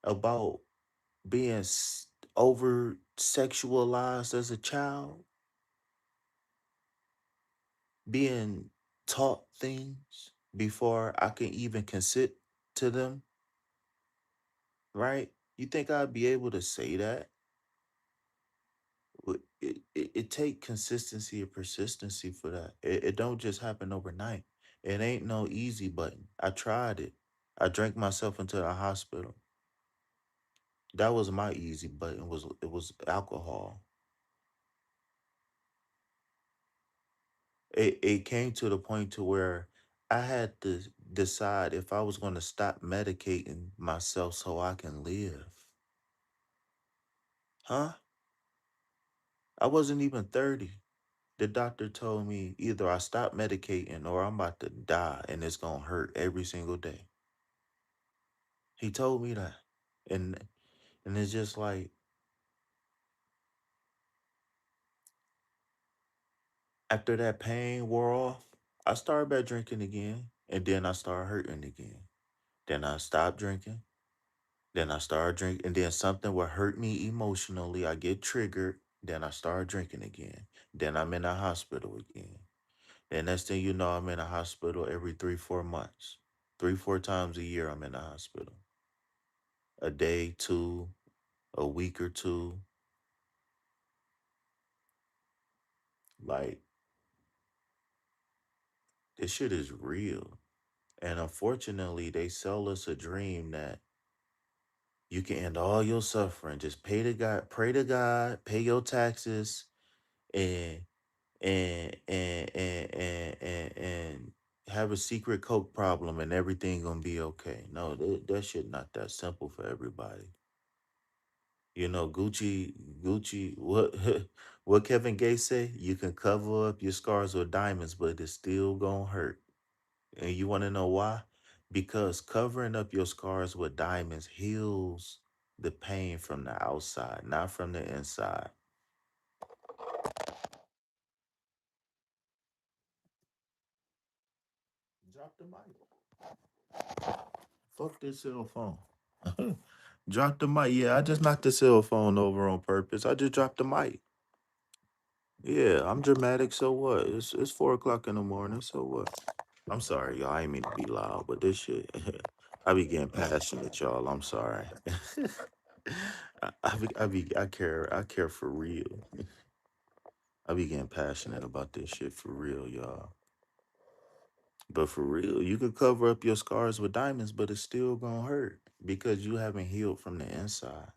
about being over sexualized as a child, being taught things before I can even consent to them, right? You think I'd be able to say that? It take consistency and persistency for that. It don't just happen overnight. It ain't no easy button. I tried it. I drank myself into the hospital. That was my easy button. It was alcohol. It came to the point to where I had to decide if I was going to stop medicating myself so I can live. Huh? I wasn't even 30. The doctor told me either I stop medicating or I'm about to die and it's going to hurt every single day. He told me that. And and it's just like after that pain wore off, I started back drinking again and then I started hurting again. Then I stopped drinking. Then I started drinking, and then something would hurt me emotionally. I get triggered. Then I start drinking again. Then I'm in the hospital again. Then next thing you know, I'm in a hospital every 3, 4 months. 3, 4 times a year, I'm in the hospital. A day, two, a week or two. Like, this shit is real. And unfortunately, they sell us a dream that you can end all your suffering. Just pay to God, pray to God, pay your taxes, and and have a secret coke problem and everything gonna be okay. No, that shit not that simple for everybody. You know, Gucci, what what Kevin Gates say? You can cover up your scars with diamonds, but it's still gonna hurt. And you wanna know why? Because covering up your scars with diamonds heals the pain from the outside, not from the inside. Drop the mic. Fuck this cell phone. Drop the mic. Yeah, I just knocked the cell phone over on purpose. I just dropped the mic. Yeah, I'm dramatic. So what? It's 4 o'clock in the morning. So what? I'm sorry, y'all. I ain't mean to be loud, but this shit, I be getting passionate, y'all. I'm sorry. I care for real. I be getting passionate about this shit for real, y'all. But for real, you could cover up your scars with diamonds, but it's still gonna hurt because you haven't healed from the inside.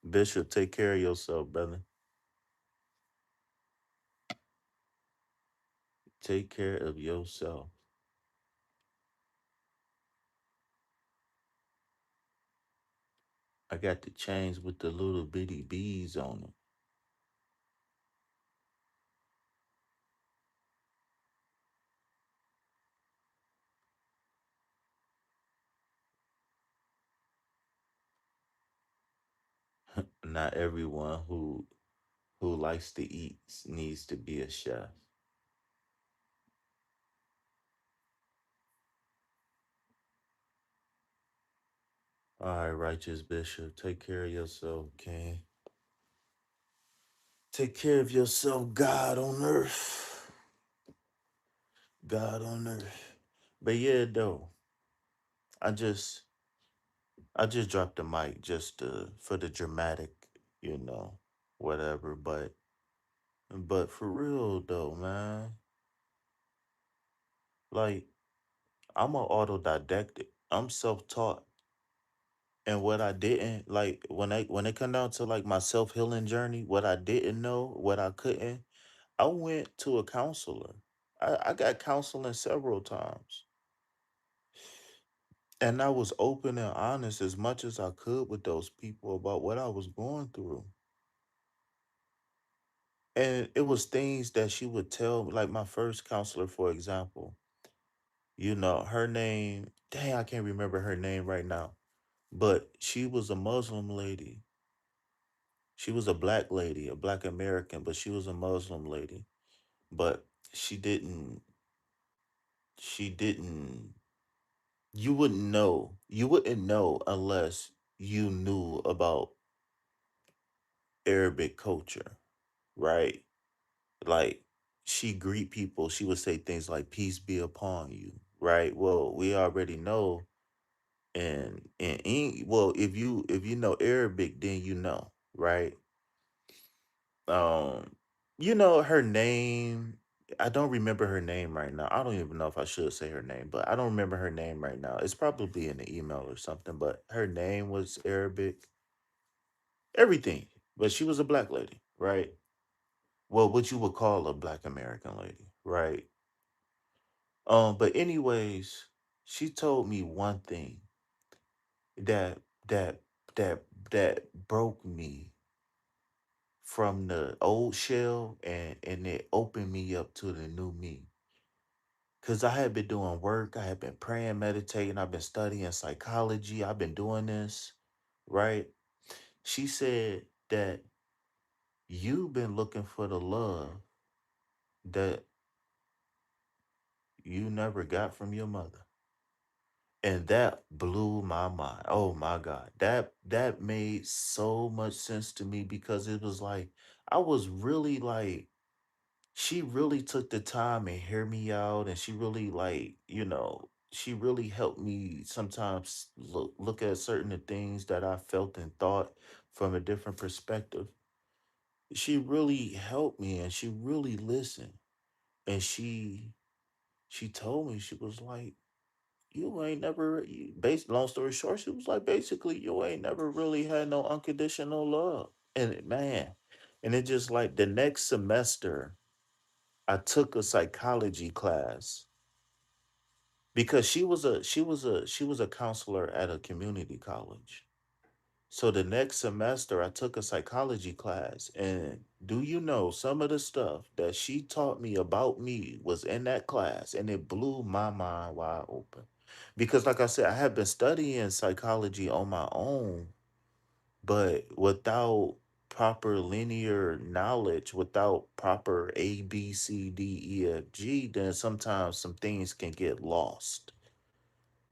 Bishop, take care of yourself, brother. Take care of yourself. I got the chains with the little bitty bees on them. Not everyone who likes to eat needs to be a chef. All right, righteous bishop, take care of yourself, King. Take care of yourself, God on earth. God on earth. But yeah, though, I just I just dropped the mic just for the dramatic, you know, whatever. But for real though, man, like I'm an autodidactic. I'm self-taught. And what I didn't like when it come down to like my self-healing journey, what I didn't know, what I couldn't, I went to a counselor. I got counseling several times. And I was open and honest as much as I could with those people about what I was going through. And it was things that she would tell me, like my first counselor, for example, her name, dang, I can't remember her name right now, but she was a Muslim lady. She was a black lady, a black American, but she was a Muslim lady. But she didn't, she didn't, you wouldn't know unless you knew about Arabic culture, right? Like she greet people, she would say things like peace be upon you, right? Well, we already know well, if you know Arabic, then you know, right? Um her name, I don't remember her name right now. I don't even know if I should say her name, but I don't remember her name right now. It's probably in the email or something, but her name was Arabic, everything. But she was a black lady, right? Well, what you would call a black American lady, right? But anyways, she told me one thing that that that that broke me from the old shell and it opened me up to the new me. Cause I had been doing work, I had been praying, meditating, I've been studying psychology, I've been doing this, right? She said that you've been looking for the love that you never got from your mother. And that blew my mind. Oh my God. That made so much sense to me because it was like I was really like she really took the time and hear me out and she really she really helped me sometimes look at certain things that I felt and thought from a different perspective. She really helped me and she really listened. And she told me, she was like, you ain't never long story short, she was like, basically, you ain't never really had no unconditional love. Man, and it just like the next semester I took a psychology class because she was a counselor at a community college. So the next semester I took a psychology class, and do you know some of the stuff that she taught me about me was in that class, and it blew my mind wide open. Because like I said, I had been studying psychology on my own, but without proper linear knowledge, without proper A, B, C, D, E, F, G, then sometimes some things can get lost.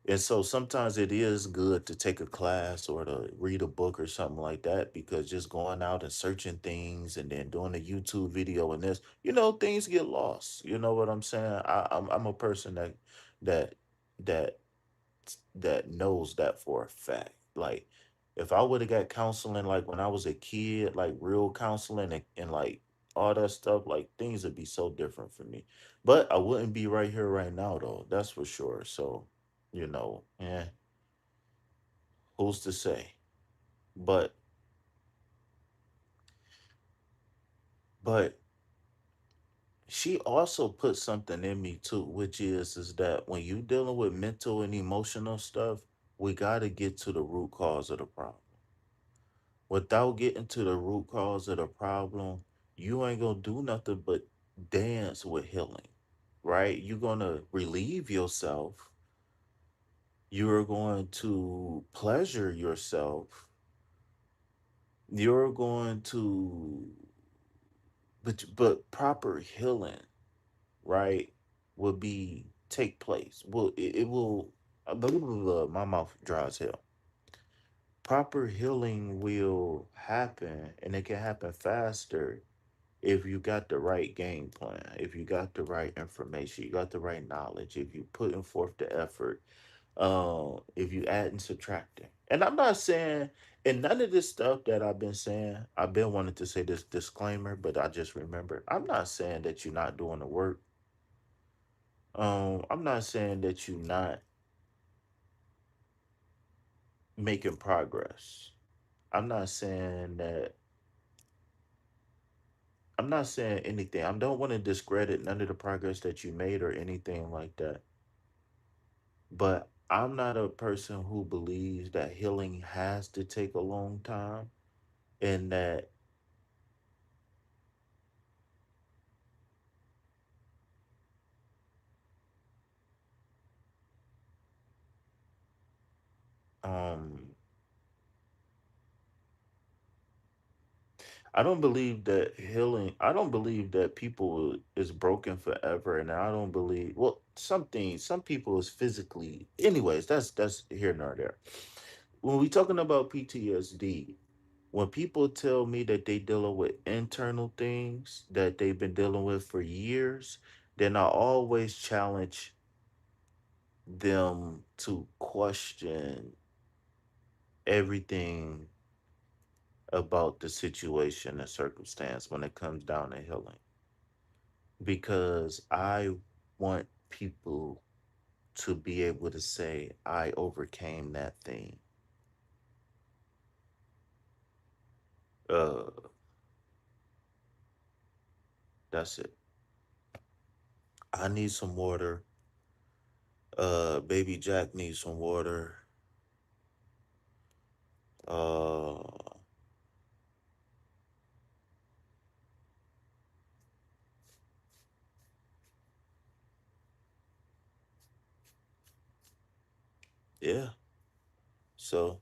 And so sometimes it is good to take a class or to read a book or something like that, because just going out and searching things and then doing a YouTube video and this, things get lost. You know what I'm saying? I'm a person that that that knows that for a fact. Like, if I would have got counseling like when I was a kid, like real counseling and like all that stuff, like things would be so different for me. But I wouldn't be right here right now though. That's for sure. So, who's to say? But but she also put something in me too, which is that when you dealing with mental and emotional stuff, we got to get to the root cause of the problem. Without getting to the root cause of the problem, you ain't gonna do nothing but dance with healing, right? You're gonna relieve yourself. You're going to pleasure yourself. You're going to, but proper healing, right, will be take place. Will it will blah, blah, blah, blah, my mouth dry as hell. Proper healing will happen, and it can happen faster if you got the right game plan, if you got the right information, you got the right knowledge, if you putting forth the effort, if you add and subtracting. And I'm not saying, and none of this stuff that I've been saying, I've been wanting to say this disclaimer, but I just remembered. I'm not saying that you're not doing the work. I'm not saying that you're not making progress. I'm not saying that. I'm not saying anything. I don't want to discredit none of the progress that you made or anything like that. But I'm not a person who believes that healing has to take a long time, and that um I don't believe that healing, I don't believe that people is broken forever, and I don't believe, well, some people is physically, anyways, that's here nor there. When we talking about PTSD, when people tell me that they dealing with internal things that they've been dealing with for years, then I always challenge them to question everything about the situation and circumstance when it comes down to healing. Because I want people to be able to say, I overcame that thing. Uh, that's it. I need some water. Baby Jack needs some water. Uh, yeah. So,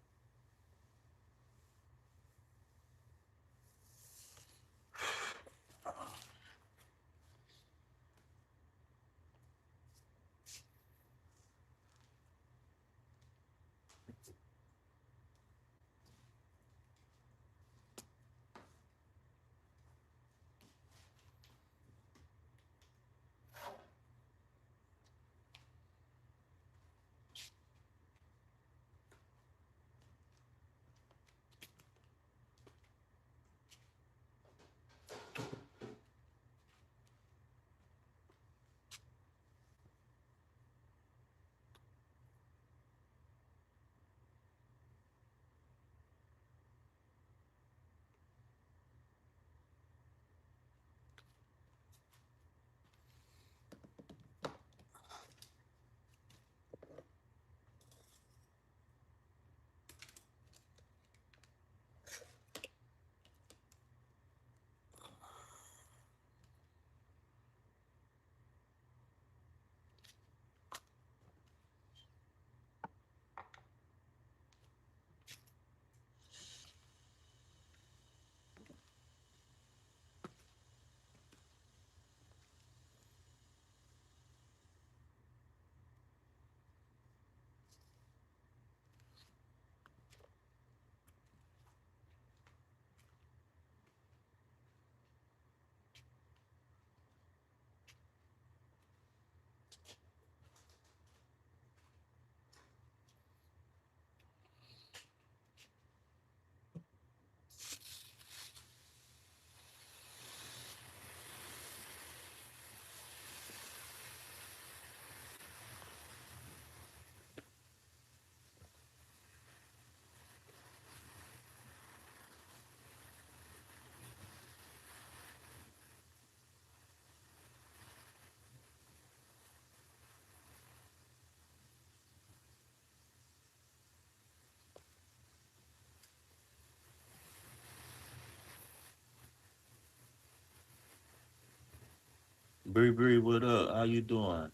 Bree Bree, what up? How you doing?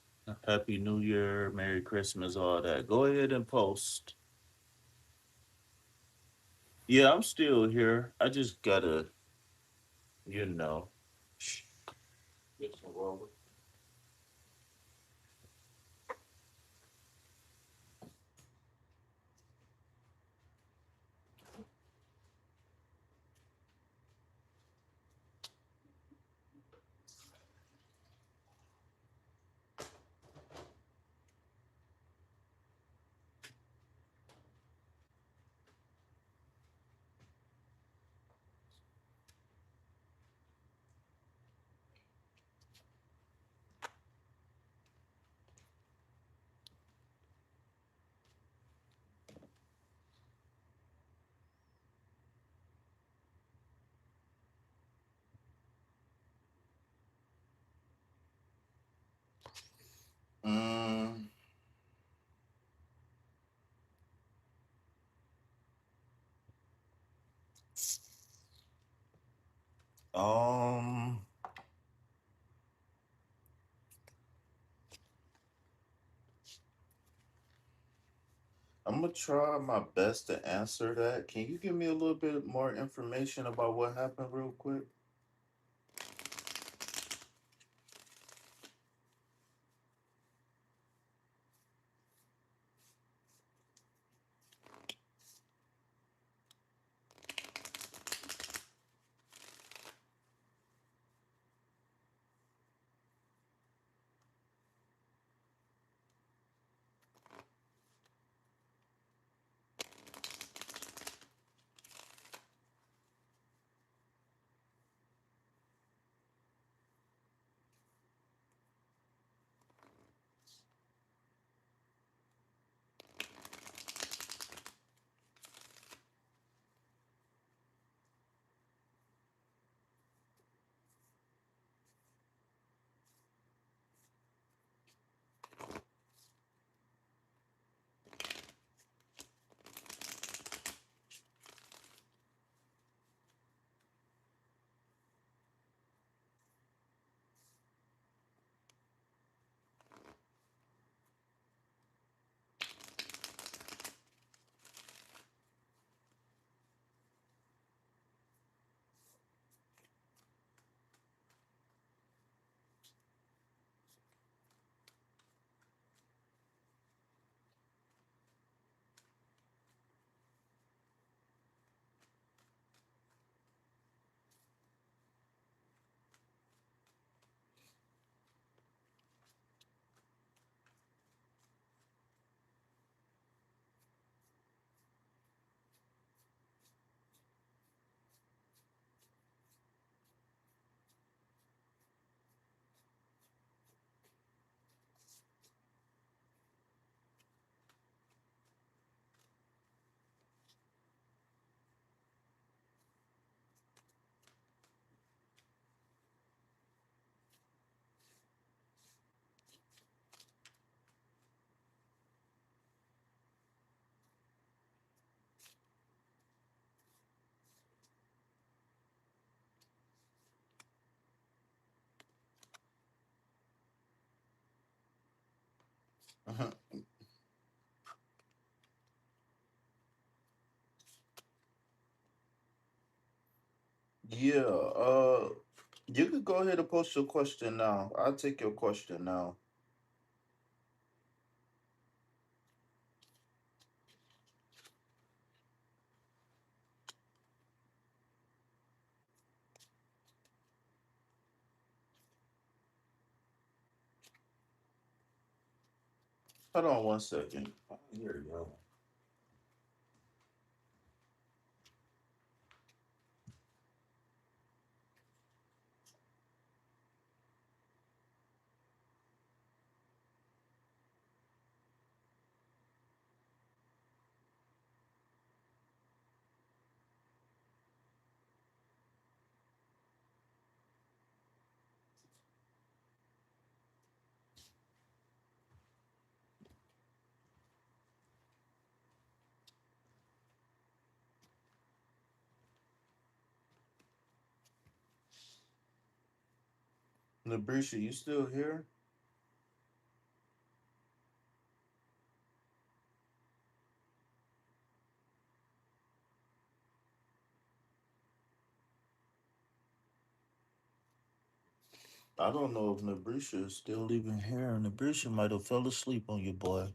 Happy New Year, Merry Christmas, all that. Go ahead and post. Yeah, I'm still here. I just gotta, you know, get some water. Mm, um, I'm gonna try my best to answer that. Can you give me a little bit more information about what happened, real quick? Yeah, you could go ahead and post your question now. I'll take your question now. Hold on one second. Here you go. Nabrisha, you still here? I don't know if Nabrisha is still even here. Nabrisha might have fell asleep on you, boy.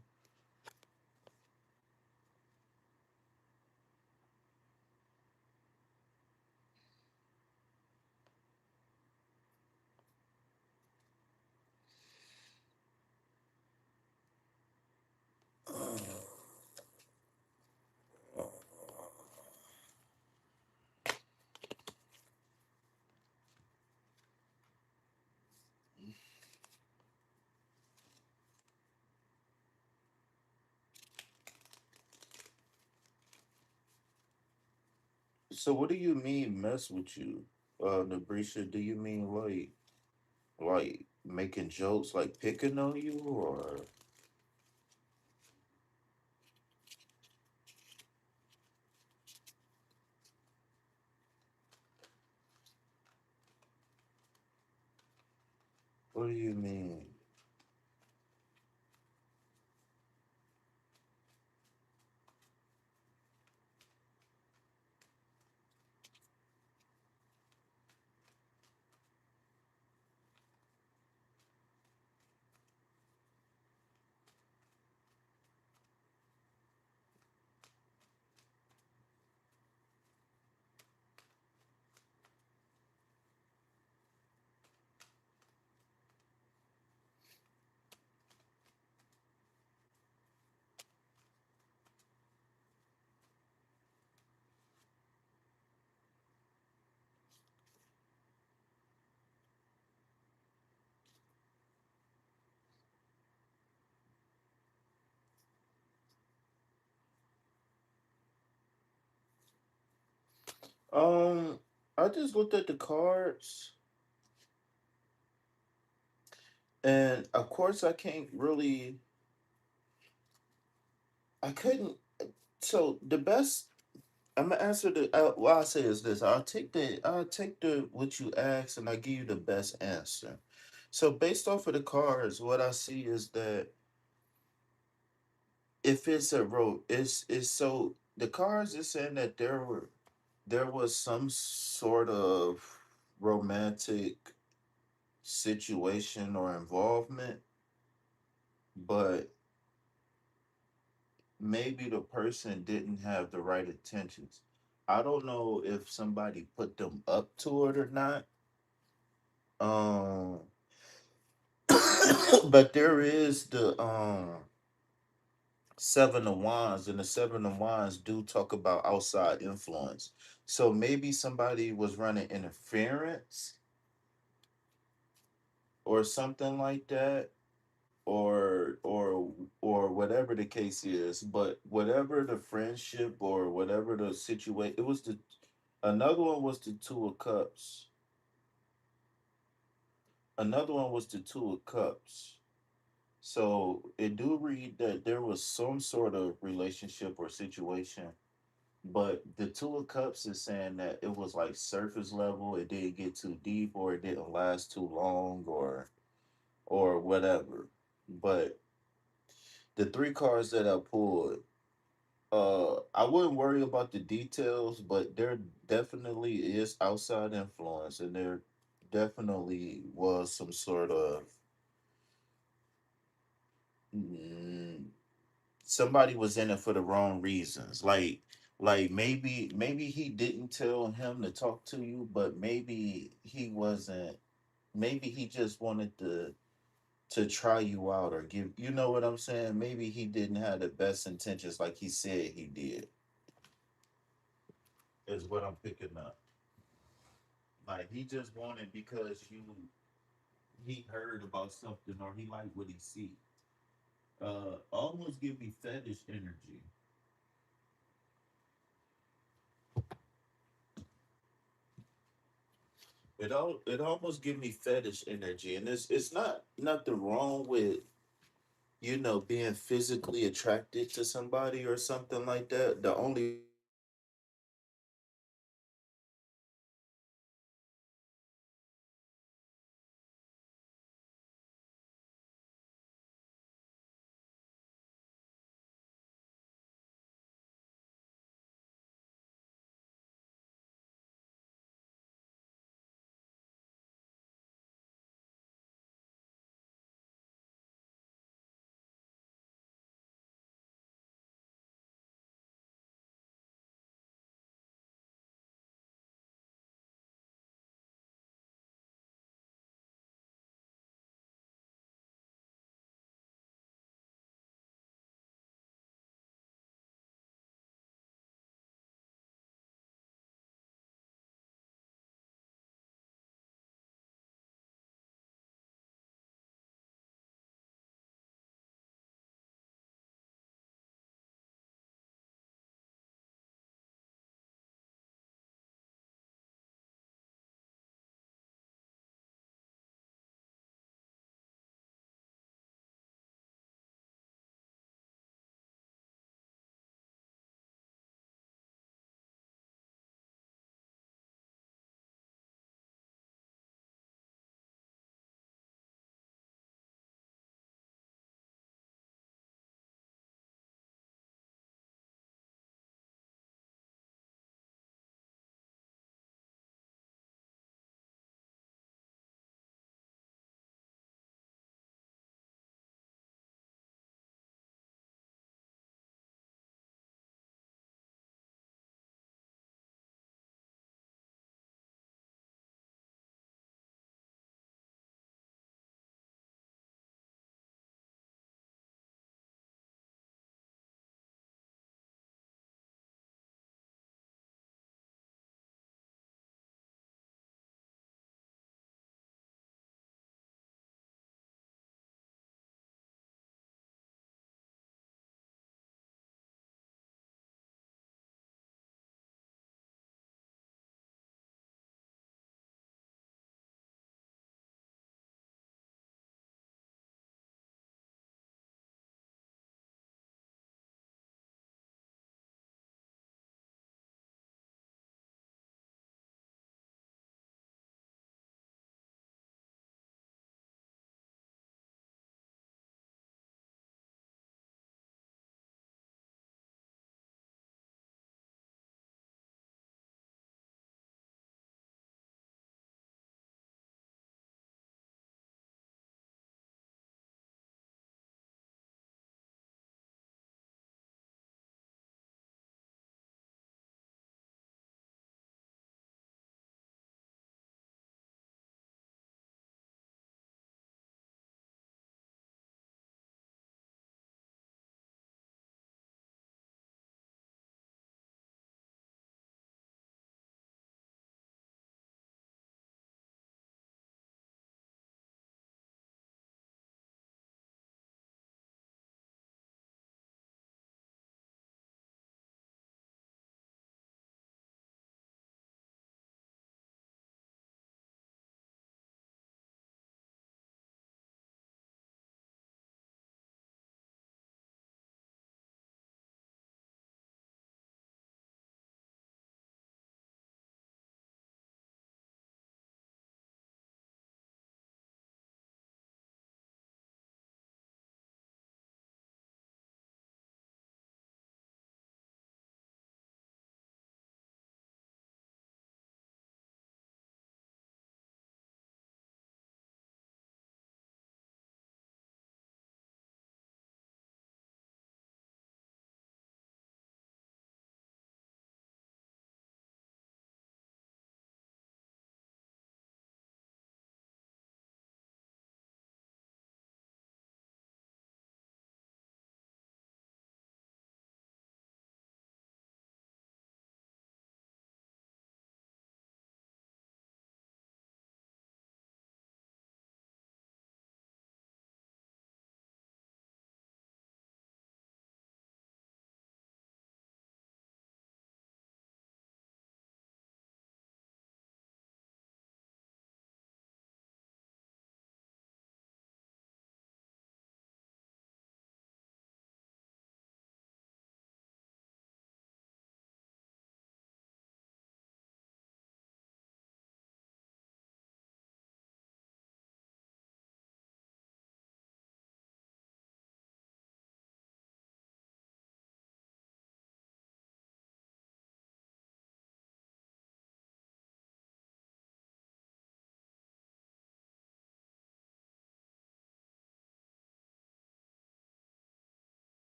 So what do you mean mess with you, Nabrisha? Do you mean like making jokes, like picking on you, or what do you mean? Um, I just looked at the cards, and of course, I couldn't. So the best I'm gonna answer the. What I say is this: I'll take the what you asked, and I give you the best answer. So based off of the cards, what I see is that if it's a road, it's so the cards is saying that there was some sort of romantic situation or involvement, but maybe the person didn't have the right intentions. I don't know if somebody put them up to it or not. Um, but there is the Seven of Wands, and the Seven of Wands do talk about outside influence. So maybe somebody was running interference or something like that, or whatever the case is. But whatever the friendship or whatever the situation, it was the another one was the Two of Cups. Another one was the Two of Cups. So it do read that there was some sort of relationship or situation, but the Two of Cups is saying that it was like surface level. It didn't get too deep, or it didn't last too long, or whatever. But the three cards that I pulled, I wouldn't worry about the details, but there definitely is outside influence, and there definitely was some sort of mm, somebody was in it for the wrong reasons. Like maybe he didn't tell him to talk to you, but maybe he wasn't. Maybe he just wanted to try you out or give. You know what I'm saying? Maybe he didn't have the best intentions, like he said he did. Is what I'm picking up. Like he just wanted because he heard about something or he liked what he see. Almost give me fetish energy. It almost give me fetish energy, and it's not nothing wrong with being physically attracted to somebody or something like that. The only